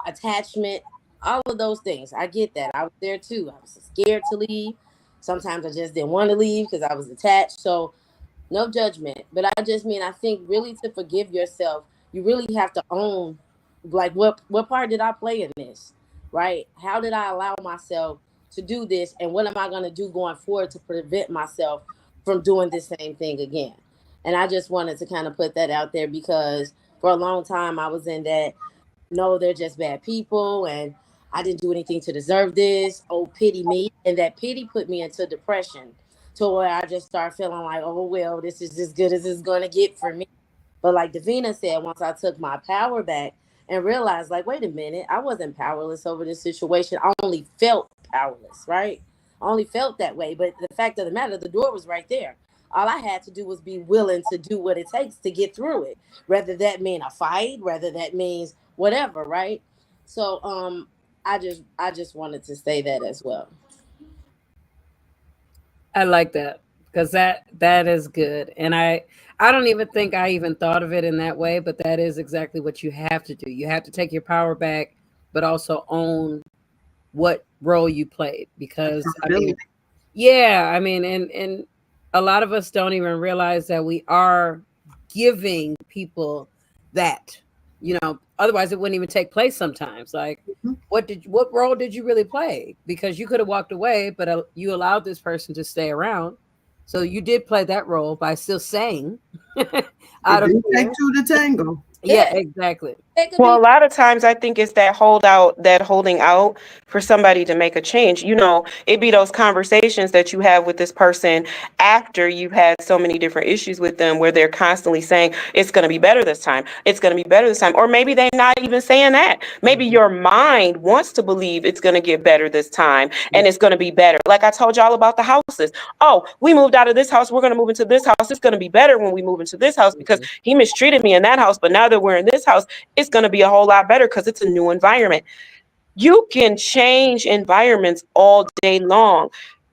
attachment, all of those things. I get that. I was there too. I was scared to leave. Sometimes I just didn't want to leave because I was attached. So no judgment. But I just mean I think really to forgive yourself, you really have to own like what part did I play in this? right? How did I allow myself to do this? And what am I going to do going forward to prevent myself from doing the same thing again? And I just wanted to kind of put that out there because for a long time I was in that, no, they're just bad people and I didn't do anything to deserve this. Oh, pity me. And that pity put me into depression to where I just start feeling like, oh, well, this is as good as it's going to get for me. But like Davina said, once I took my power back and realized, like, wait a minute, I wasn't powerless over this situation. I only felt powerless, right? I only felt that way. But the fact of the matter, the door was right there. All I had to do was be willing to do what it takes to get through it. Whether that mean a fight, whether that means whatever, right? So I just wanted to say that as well. I like that because that is good, and I don't even think I even thought of it in that way, but that is exactly what you have to do. You have to take your power back, but also own what role you played because I mean, Accountability. yeah, I mean, and a lot of us don't even realize that we are giving people that, otherwise it wouldn't even take place sometimes. Like, Mhm. what role did you really play? Because you could have walked away, but you allowed this person to stay around. So you did play that role by still saying It out of do take fear. two to tango. Yeah, Yeah, exactly. it could Well, be. a lot of times I think it's that holdout, that holding out for somebody to make a change. It be those conversations that you have with this person after you've had so many different issues with them where they're constantly saying, it's going to be better this time. It's going to be better this time. Or maybe they're not even saying that. Maybe Mhm. your mind wants to believe it's going to get better this time Yeah. and it's going to be better. Like I told y'all about the houses. Oh, we moved out of this house. We're going to move into this house. It's going to be better when we move into this house because Mhm. he mistreated me in that house. But now that we're in this house, it's going to be a whole lot better because it's a new environment. You can change environments all day long.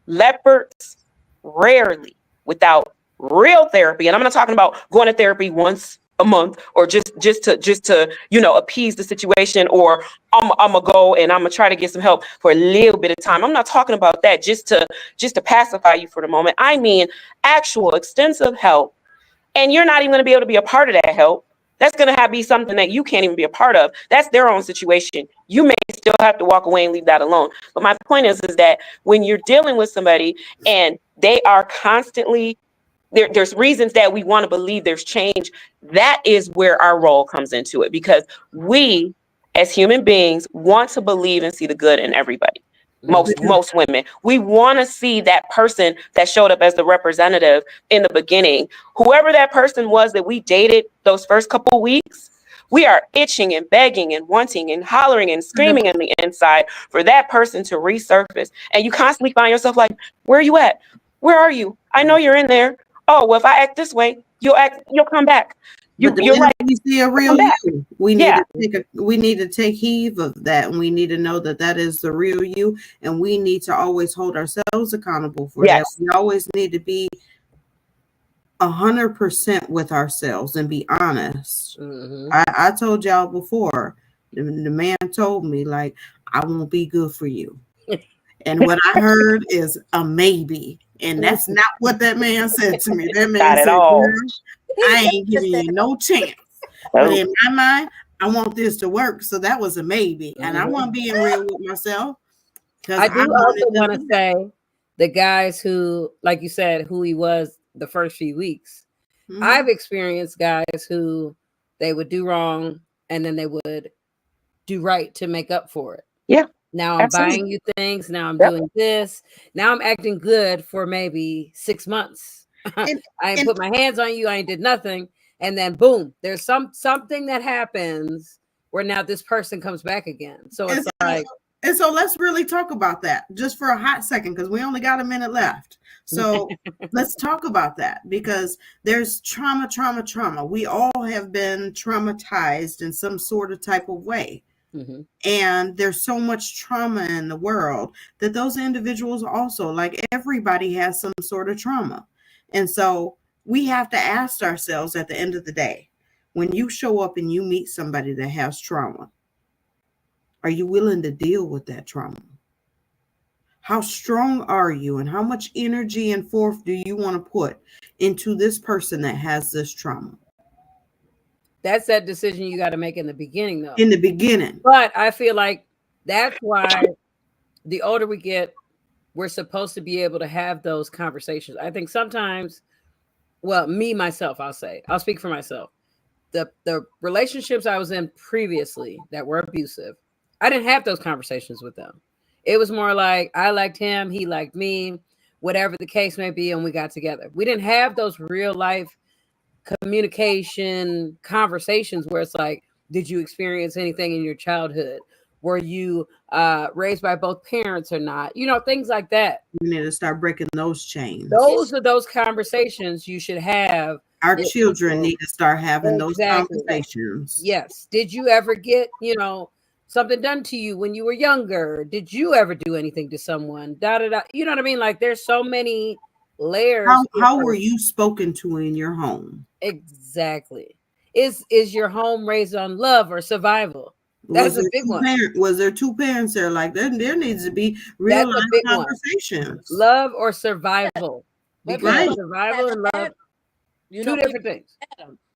Leopards rarely without real therapy, and I'm not talking about going to therapy once a month or just to appease the situation, or I'm gonna go and I'm gonna try to get some help for a little bit of time. I'm not talking about that just to pacify you for the moment. I mean actual extensive help, and you're not even going to be able to be a part of that help. That's going to have to be something that you can't even be a part of. That's their own situation. You may still have to walk away and leave that alone. But my point is that when you're dealing with somebody and they are constantly there's reasons that we want to believe there's change. That is where our role comes into it, because we as human beings want to believe and see the good in everybody. Mhm. Most women, we want to see that person that showed up as the representative in the beginning, whoever that person was that we dated those first couple weeks. We are itching and begging and wanting and hollering and screaming on the inside for that person to resurface, and you constantly find yourself like, where are you at? Where are you? I know you're in there. Oh, well, if I act this way, you'll come back. But the You're minute right. we see a real Come back. you, we need Yeah. to take heed of that, and we need to know that that is the real you, and we need to always hold ourselves accountable for that. Yes. We always need to be 100% with ourselves and be honest. Mhm. I told y'all before, the man told me, like, I won't be good for you. And what I heard is a maybe. And that's not what that man said to me. That man Not at said, all. girl, He I ain't giving said you no chance. But Oh, in my mind, I want this to work. So that was a maybe. And I Mhm. wasn't being real with myself because I I do wanted also this want to to work. say the guys who, like you said, who he was the first few weeks. Mhm. I've experienced guys who they would do wrong and then they would do right to make up for it. yeah, Now I'm absolutely. buying you things. Now I'm Yep. doing this. Now I'm acting good for maybe 6 months. I And ain't and put my hands on you. I ain't did nothing. And then boom, there's something that happens where now this person comes back again. So and it's like, so let's really talk about that just for a hot second because we only got a minute left. So let's talk about that because there's trauma, trauma, trauma. We all have been traumatized in some sort of type of way. mhm. And there's so much trauma in the world that those individuals also, like everybody, has some sort of trauma. And so we have to ask ourselves at the end of the day, when you show up and you meet somebody that has trauma, are you willing to deal with that trauma? How strong are you, and how much energy and forth do you want to put into this person that has this trauma That's that decision you got to make in the beginning, though. in the beginning? But I feel like That's why the older we get, we're supposed to be able to have those conversations. I think sometimes, well, me myself, I'll speak for myself. The relationships I was in previously that were abusive, I didn't have those conversations with them. It was more like I liked him, he liked me, whatever the case may be, and we got together. We didn't have those real life communication conversations where it's like, did you experience anything in your childhood? Were you raised by both parents or not? Things like that. We need to start breaking those chains. Those are those conversations you should have. Our children need to start having those Exactly. conversations. Yes. Did you ever get, something done to you when you were younger? Did you ever do anything to someone? Da da da. You know what I mean? Like there's so many layers. How were you spoken to in your home? Exactly. Is your home raised on love or survival? That's a big one. Was there two parents there? Like there needs to be real life conversations. Love or survival. Because survival and love, two different things.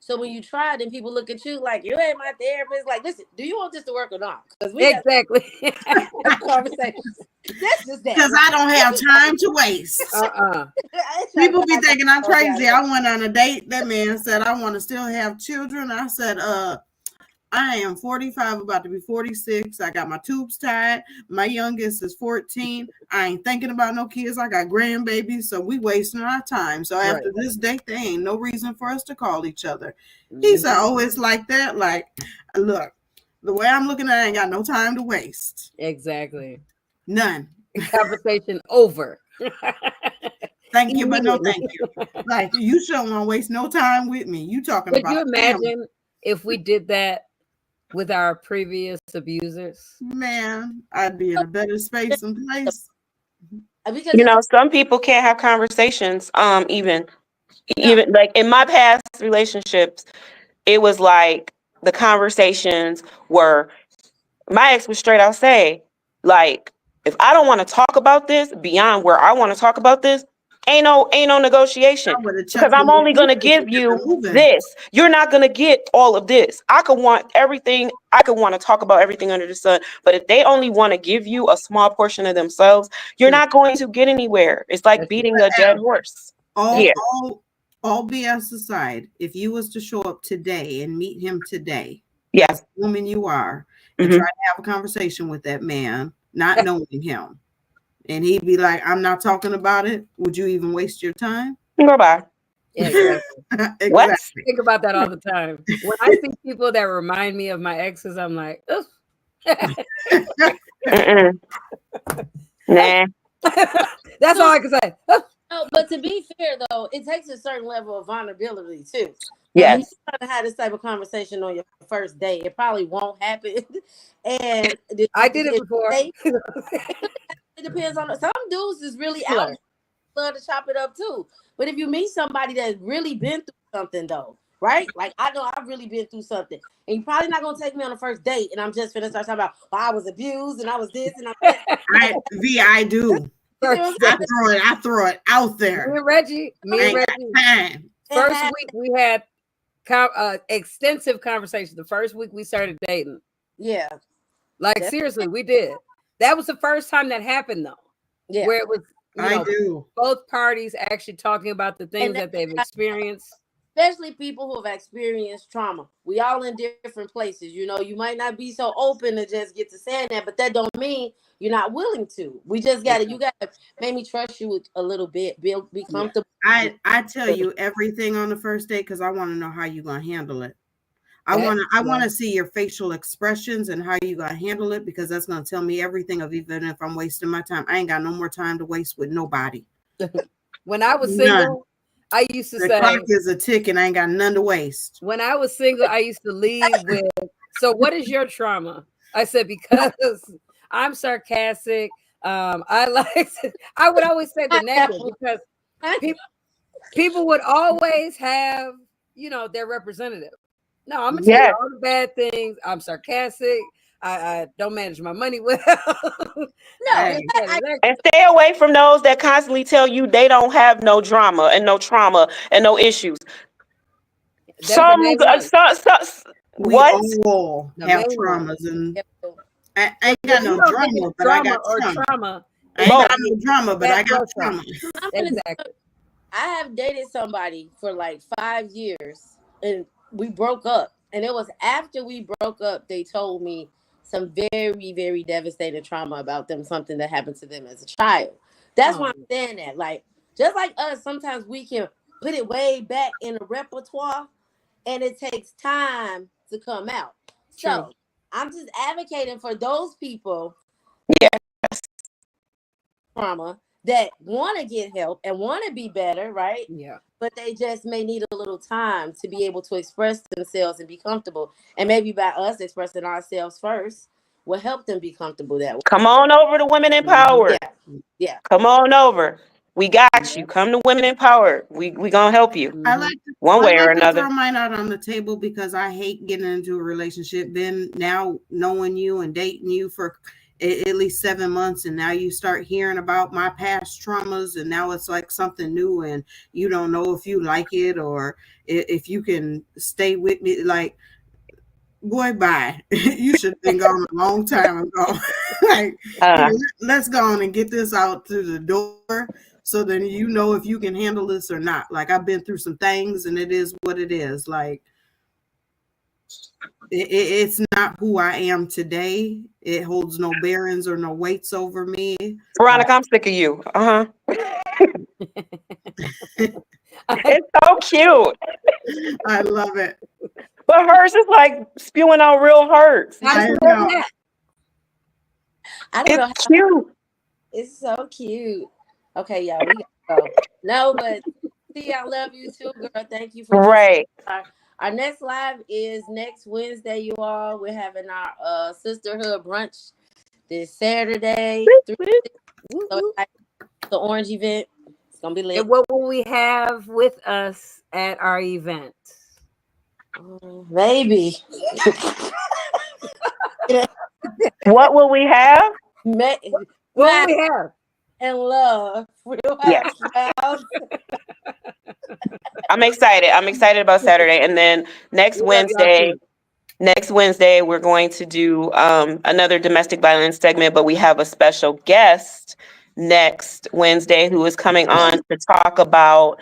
So when you try, then people look at you like, you ain't my therapist. Like, listen, do you want this to work or not? Because we exactly conversations. That's just that. Because I don't have time to waste. People be thinking I'm crazy. I went on a date. That man said, I want to still have children. I said, I am 45, about to be 46. I got my tubes tied. My youngest is 14. I ain't thinking about no kids. I got grandbabies, so we wasting our time. So after this date, there ain't no reason for us to call each other. He said, oh, it's like that? Like, look, the way I'm looking at it, I ain't got no time to waste. Exactly. None. Conversation over. Thank you, but no thank you. Like, you shouldn't want to waste no time with me. You talking about Could you imagine if we did that with our previous abusers? Man, I'd be in a better space and place. Because some people can't have conversations. Even like in my past relationships, it was like the conversations were, my ex was straight out say, like, if I don't want to talk about this beyond where I want to talk about this, ain't no negotiation, because I'm only going to give you this. You're not going to get all of this. I could want everything. I could want to talk about everything under the sun. But if they only want to give you a small portion of themselves, you're not going to get anywhere. It's like beating a dead horse. All BS aside, if you was to show up today and meet him today, yes, the woman you are, and try to have a conversation with that man, not knowing him, and he'd be like, I'm not talking about it, would you even waste your time? Go bye. Yeah, exactly. What? I think about that all the time. When I see people that remind me of my exes, I'm like, ugh. Nah. That's all I can say. No, but to be fair, though, it takes a certain level of vulnerability too. Yes. You're trying to have this type of conversation on your first date, it probably won't happen. And I did it before. It depends on some dudes is really out, love to chop it up too. But if you meet somebody that's really been through something, though, right? Like I know I've really been through something, and you're probably not gonna take me on the first date, and I'm just finna start talking about, well, I was abused and I was this and I'm that. I do. I throw it out there. Me and Reggie. First week we had extensive conversation. The first week we started dating. Yeah. Like seriously, we did. That was the first time that happened though. Yeah. Where it was do. Both parties actually talking about the things that they've experienced. Especially people who have experienced trauma. We all in different places. You might not be so open to just get to saying that, but that don't mean you're not willing to. We just got to, you got to make me trust you a little bit, be comfortable. I tell you everything on the first date because I want to know how you're going to handle it. I want to see your facial expressions and how you gonna handle it, because that's gonna tell me everything of even if I'm wasting my time. I ain't got no more time to waste with nobody. When I was single, I used to say the clock is a tick and I ain't got none to waste. When I was single, I used to leave with, so what is your trauma? I said, because I'm sarcastic. I would always say the negative because people would always have, their representative. No, I'm gonna tell you all the bad things. I'm sarcastic. I don't manage my money well. And stay away from those that constantly tell you they don't have no drama and no trauma and no issues. We all have traumas, and I ain't If got you no don't think it's drama, but I drama got or trauma. trauma, I it's ain't Both. got gotta no be drama, but I that got plus trauma. trauma. I'm gonna Exactly. I have dated somebody for like 5 years and we broke up. And it was after we broke up, they told me some very, very devastating trauma about them, something that happened to them as a child. That's why Oh, I'm saying that. Like, just like us, sometimes we can put it way back in the repertoire and it takes time to come out. true. So I'm just advocating for those people Yes. trauma that want to get help and want to be better, right? Yeah. But they just may need a little time to be able to express themselves and be comfortable. And maybe by us expressing ourselves first will help them be comfortable that way. Come on over to Women Hmm. Empowered. Yeah. Yeah. Come on over. We got you. Yep. Come to Women Empowered. We gonna help you I Hmm. like to one I way or like to another. throw mine out on the table because I hate getting into a relationship. Then now knowing you and dating you for at least 7 months, and now you start hearing about my past traumas, and now it's like something new, and you don't know if you like it or if you can stay with me. Like, boy, bye. You should have been gone a long time ago. Like, Uh, here, let's go on and get this out to the door so then you know if you can handle this or not. Like, I've been through some things and it is what it is. Like, it's not who I am today. It holds no bearings or no weights over me. Uh, Veronica, I'm sick of you. I, It's so cute. I love it. But hers is like spewing out real hurts. You I just I love know. that. I don't know it's how cute. it's so cute. Okay, y'all, we gotta go. No, but see, I love you too, girl. Thank you for joining. Right. Our next live is next Wednesday, you all. We're having our sisterhood brunch this Saturday. Woo, So woo. like the orange event. It's gonna be And lit. what will we have with us at our event? Maybe. What will we have? Ma- What Smile will we have? and love. We'll Yes. have smiles. I'm excited. I'm excited about Saturday. And then We love y'all too. next Wednesday, we're going to do another domestic violence segment, but we have a special guest next Wednesday who is coming on to talk about.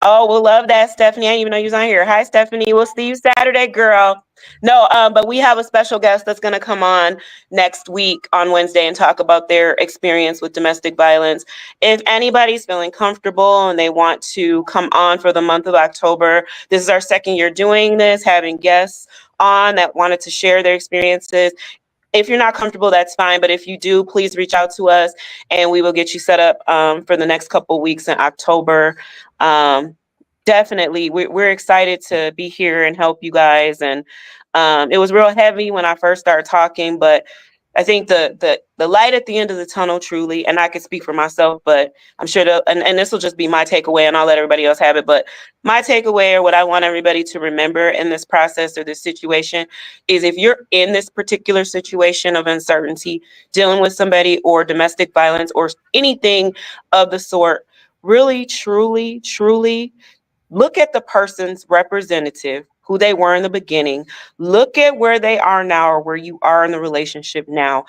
Oh, we'll love that, Stephanie. I didn't even know you was on here. Hi, Stephanie. We'll see you Saturday, girl. No, but we have a special guest that's going to come on next week on Wednesday and talk about their experience with domestic violence. If anybody's feeling comfortable and they want to come on for the month of October, this is our second year doing this, having guests on that wanted to share their experiences. If you're not comfortable, that's fine. But if you do, please reach out to us and we will get you set up for the next couple weeks in October. Um, Definitely, we're excited to be here and help you guys. And it was real heavy when I first started talking, but I think the light at the end of the tunnel, truly, and I can speak for myself, but I'm sure and this will just be my takeaway, and I'll let everybody else have it. But my takeaway, or what I want everybody to remember in this process or this situation, is if you're in this particular situation of uncertainty, dealing with somebody or domestic violence or anything of the sort, really, truly, truly look at the person's representative, who they were in the beginning. Look at where they are now or where you are in the relationship now.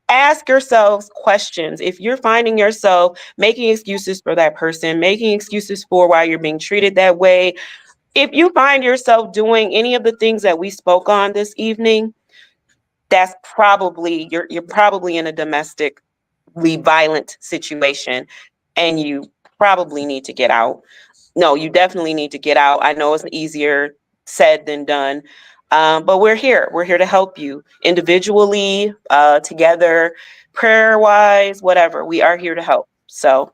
Ask yourselves questions. If you're finding yourself making excuses for that person, making excuses for why you're being treated that way, if you find yourself doing any of the things that we spoke on this evening, that's probably you're probably in a domestically violent situation and you probably need to get out. No, you definitely need to get out. I know it's easier said than done, but we're here. We're here to help you individually, together, prayer wise, whatever. We are here to help. So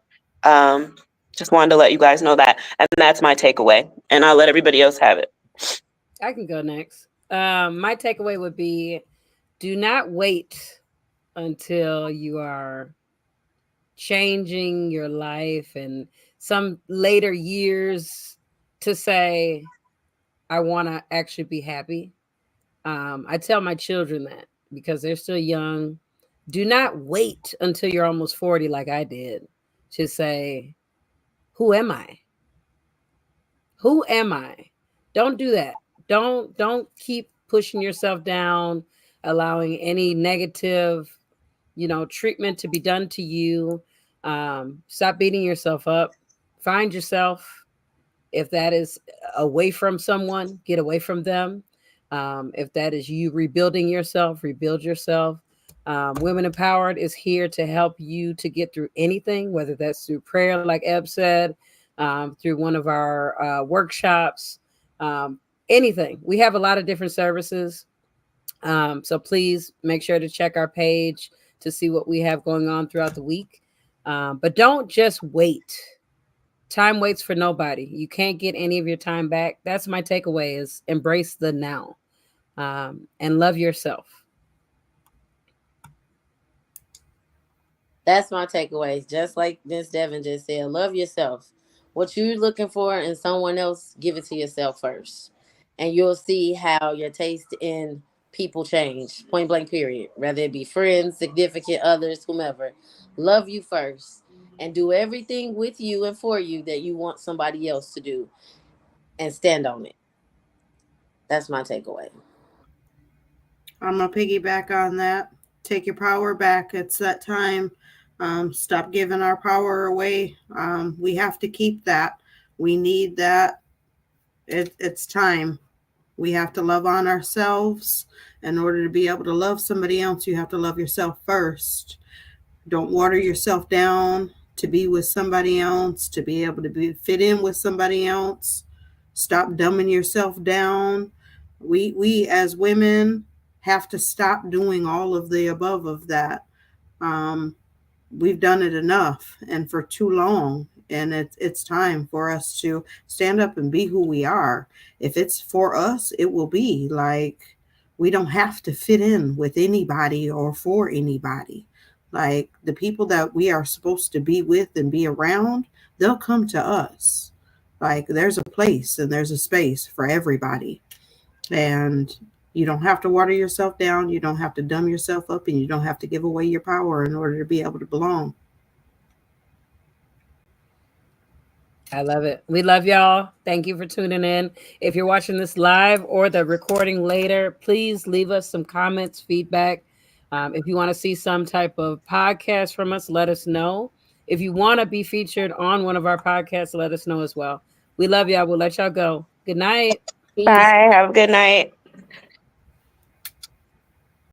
just wanted to let you guys know that. And that's my takeaway. And I'll let everybody else have it. I can go next. My takeaway would be do not wait until you are changing your life and some later years to say, I want to actually be happy. I tell my children that because they're still young. Do not wait until you're almost 40, like I did, to say, who am I? Who am I? Don't do that. Don't keep pushing yourself down. allowing any negative, treatment to be done to you. Stop beating yourself up. Find yourself. If that is away from someone, get away from them. If that is you rebuilding yourself, rebuild yourself. Women Empowered is here to help you to get through anything, whether that's through prayer, like Eb said, through one of our workshops, um, anything. We have a lot of different services. So please make sure to check our page to see what we have going on throughout the week. But don't just wait. Time waits for nobody. You can't get any of your time back. That's my takeaway: is embrace the now, and love yourself. That's my takeaways. Just like Miss Devin just said, love yourself. What you're looking for in someone else, give it to yourself first. And you'll see how your taste in people change. Point blank period. Whether it be friends, significant others, whomever. Love you first. And do everything with you and for you that you want somebody else to do. And stand on it. That's my takeaway. I'm gonna piggyback on that. Take your power back. It's that time. Stop giving our power away. We have to keep that. We need that. It's time. We have to love on ourselves. In order to be able to love somebody else, you have to love yourself first. Don't water yourself down to be with somebody else, to be able to fit in with somebody else. Stop dumbing yourself down. We as women have to stop doing all of the above of that. Um, we've done it enough and for too long, and it's time for us to stand up and be who we are. If it's for us, it will be like we don't have to fit in with anybody or for anybody. Like the people that we are supposed to be with and be around, they'll come to us. Like there's a place and there's a space for everybody, and you don't have to water yourself down, you don't have to dumb yourself up, and you don't have to give away your power in order to be able to belong. I love it. We love y'all. Thank you for tuning in. If you're watching this live or the recording later, please leave us some comments, feedback. If you want to see some type of podcast from us, let us know. If you want to be featured on one of our podcasts, let us know as well. We love y'all. We'll let y'all go. Good night. Peace. Bye. Have a good night.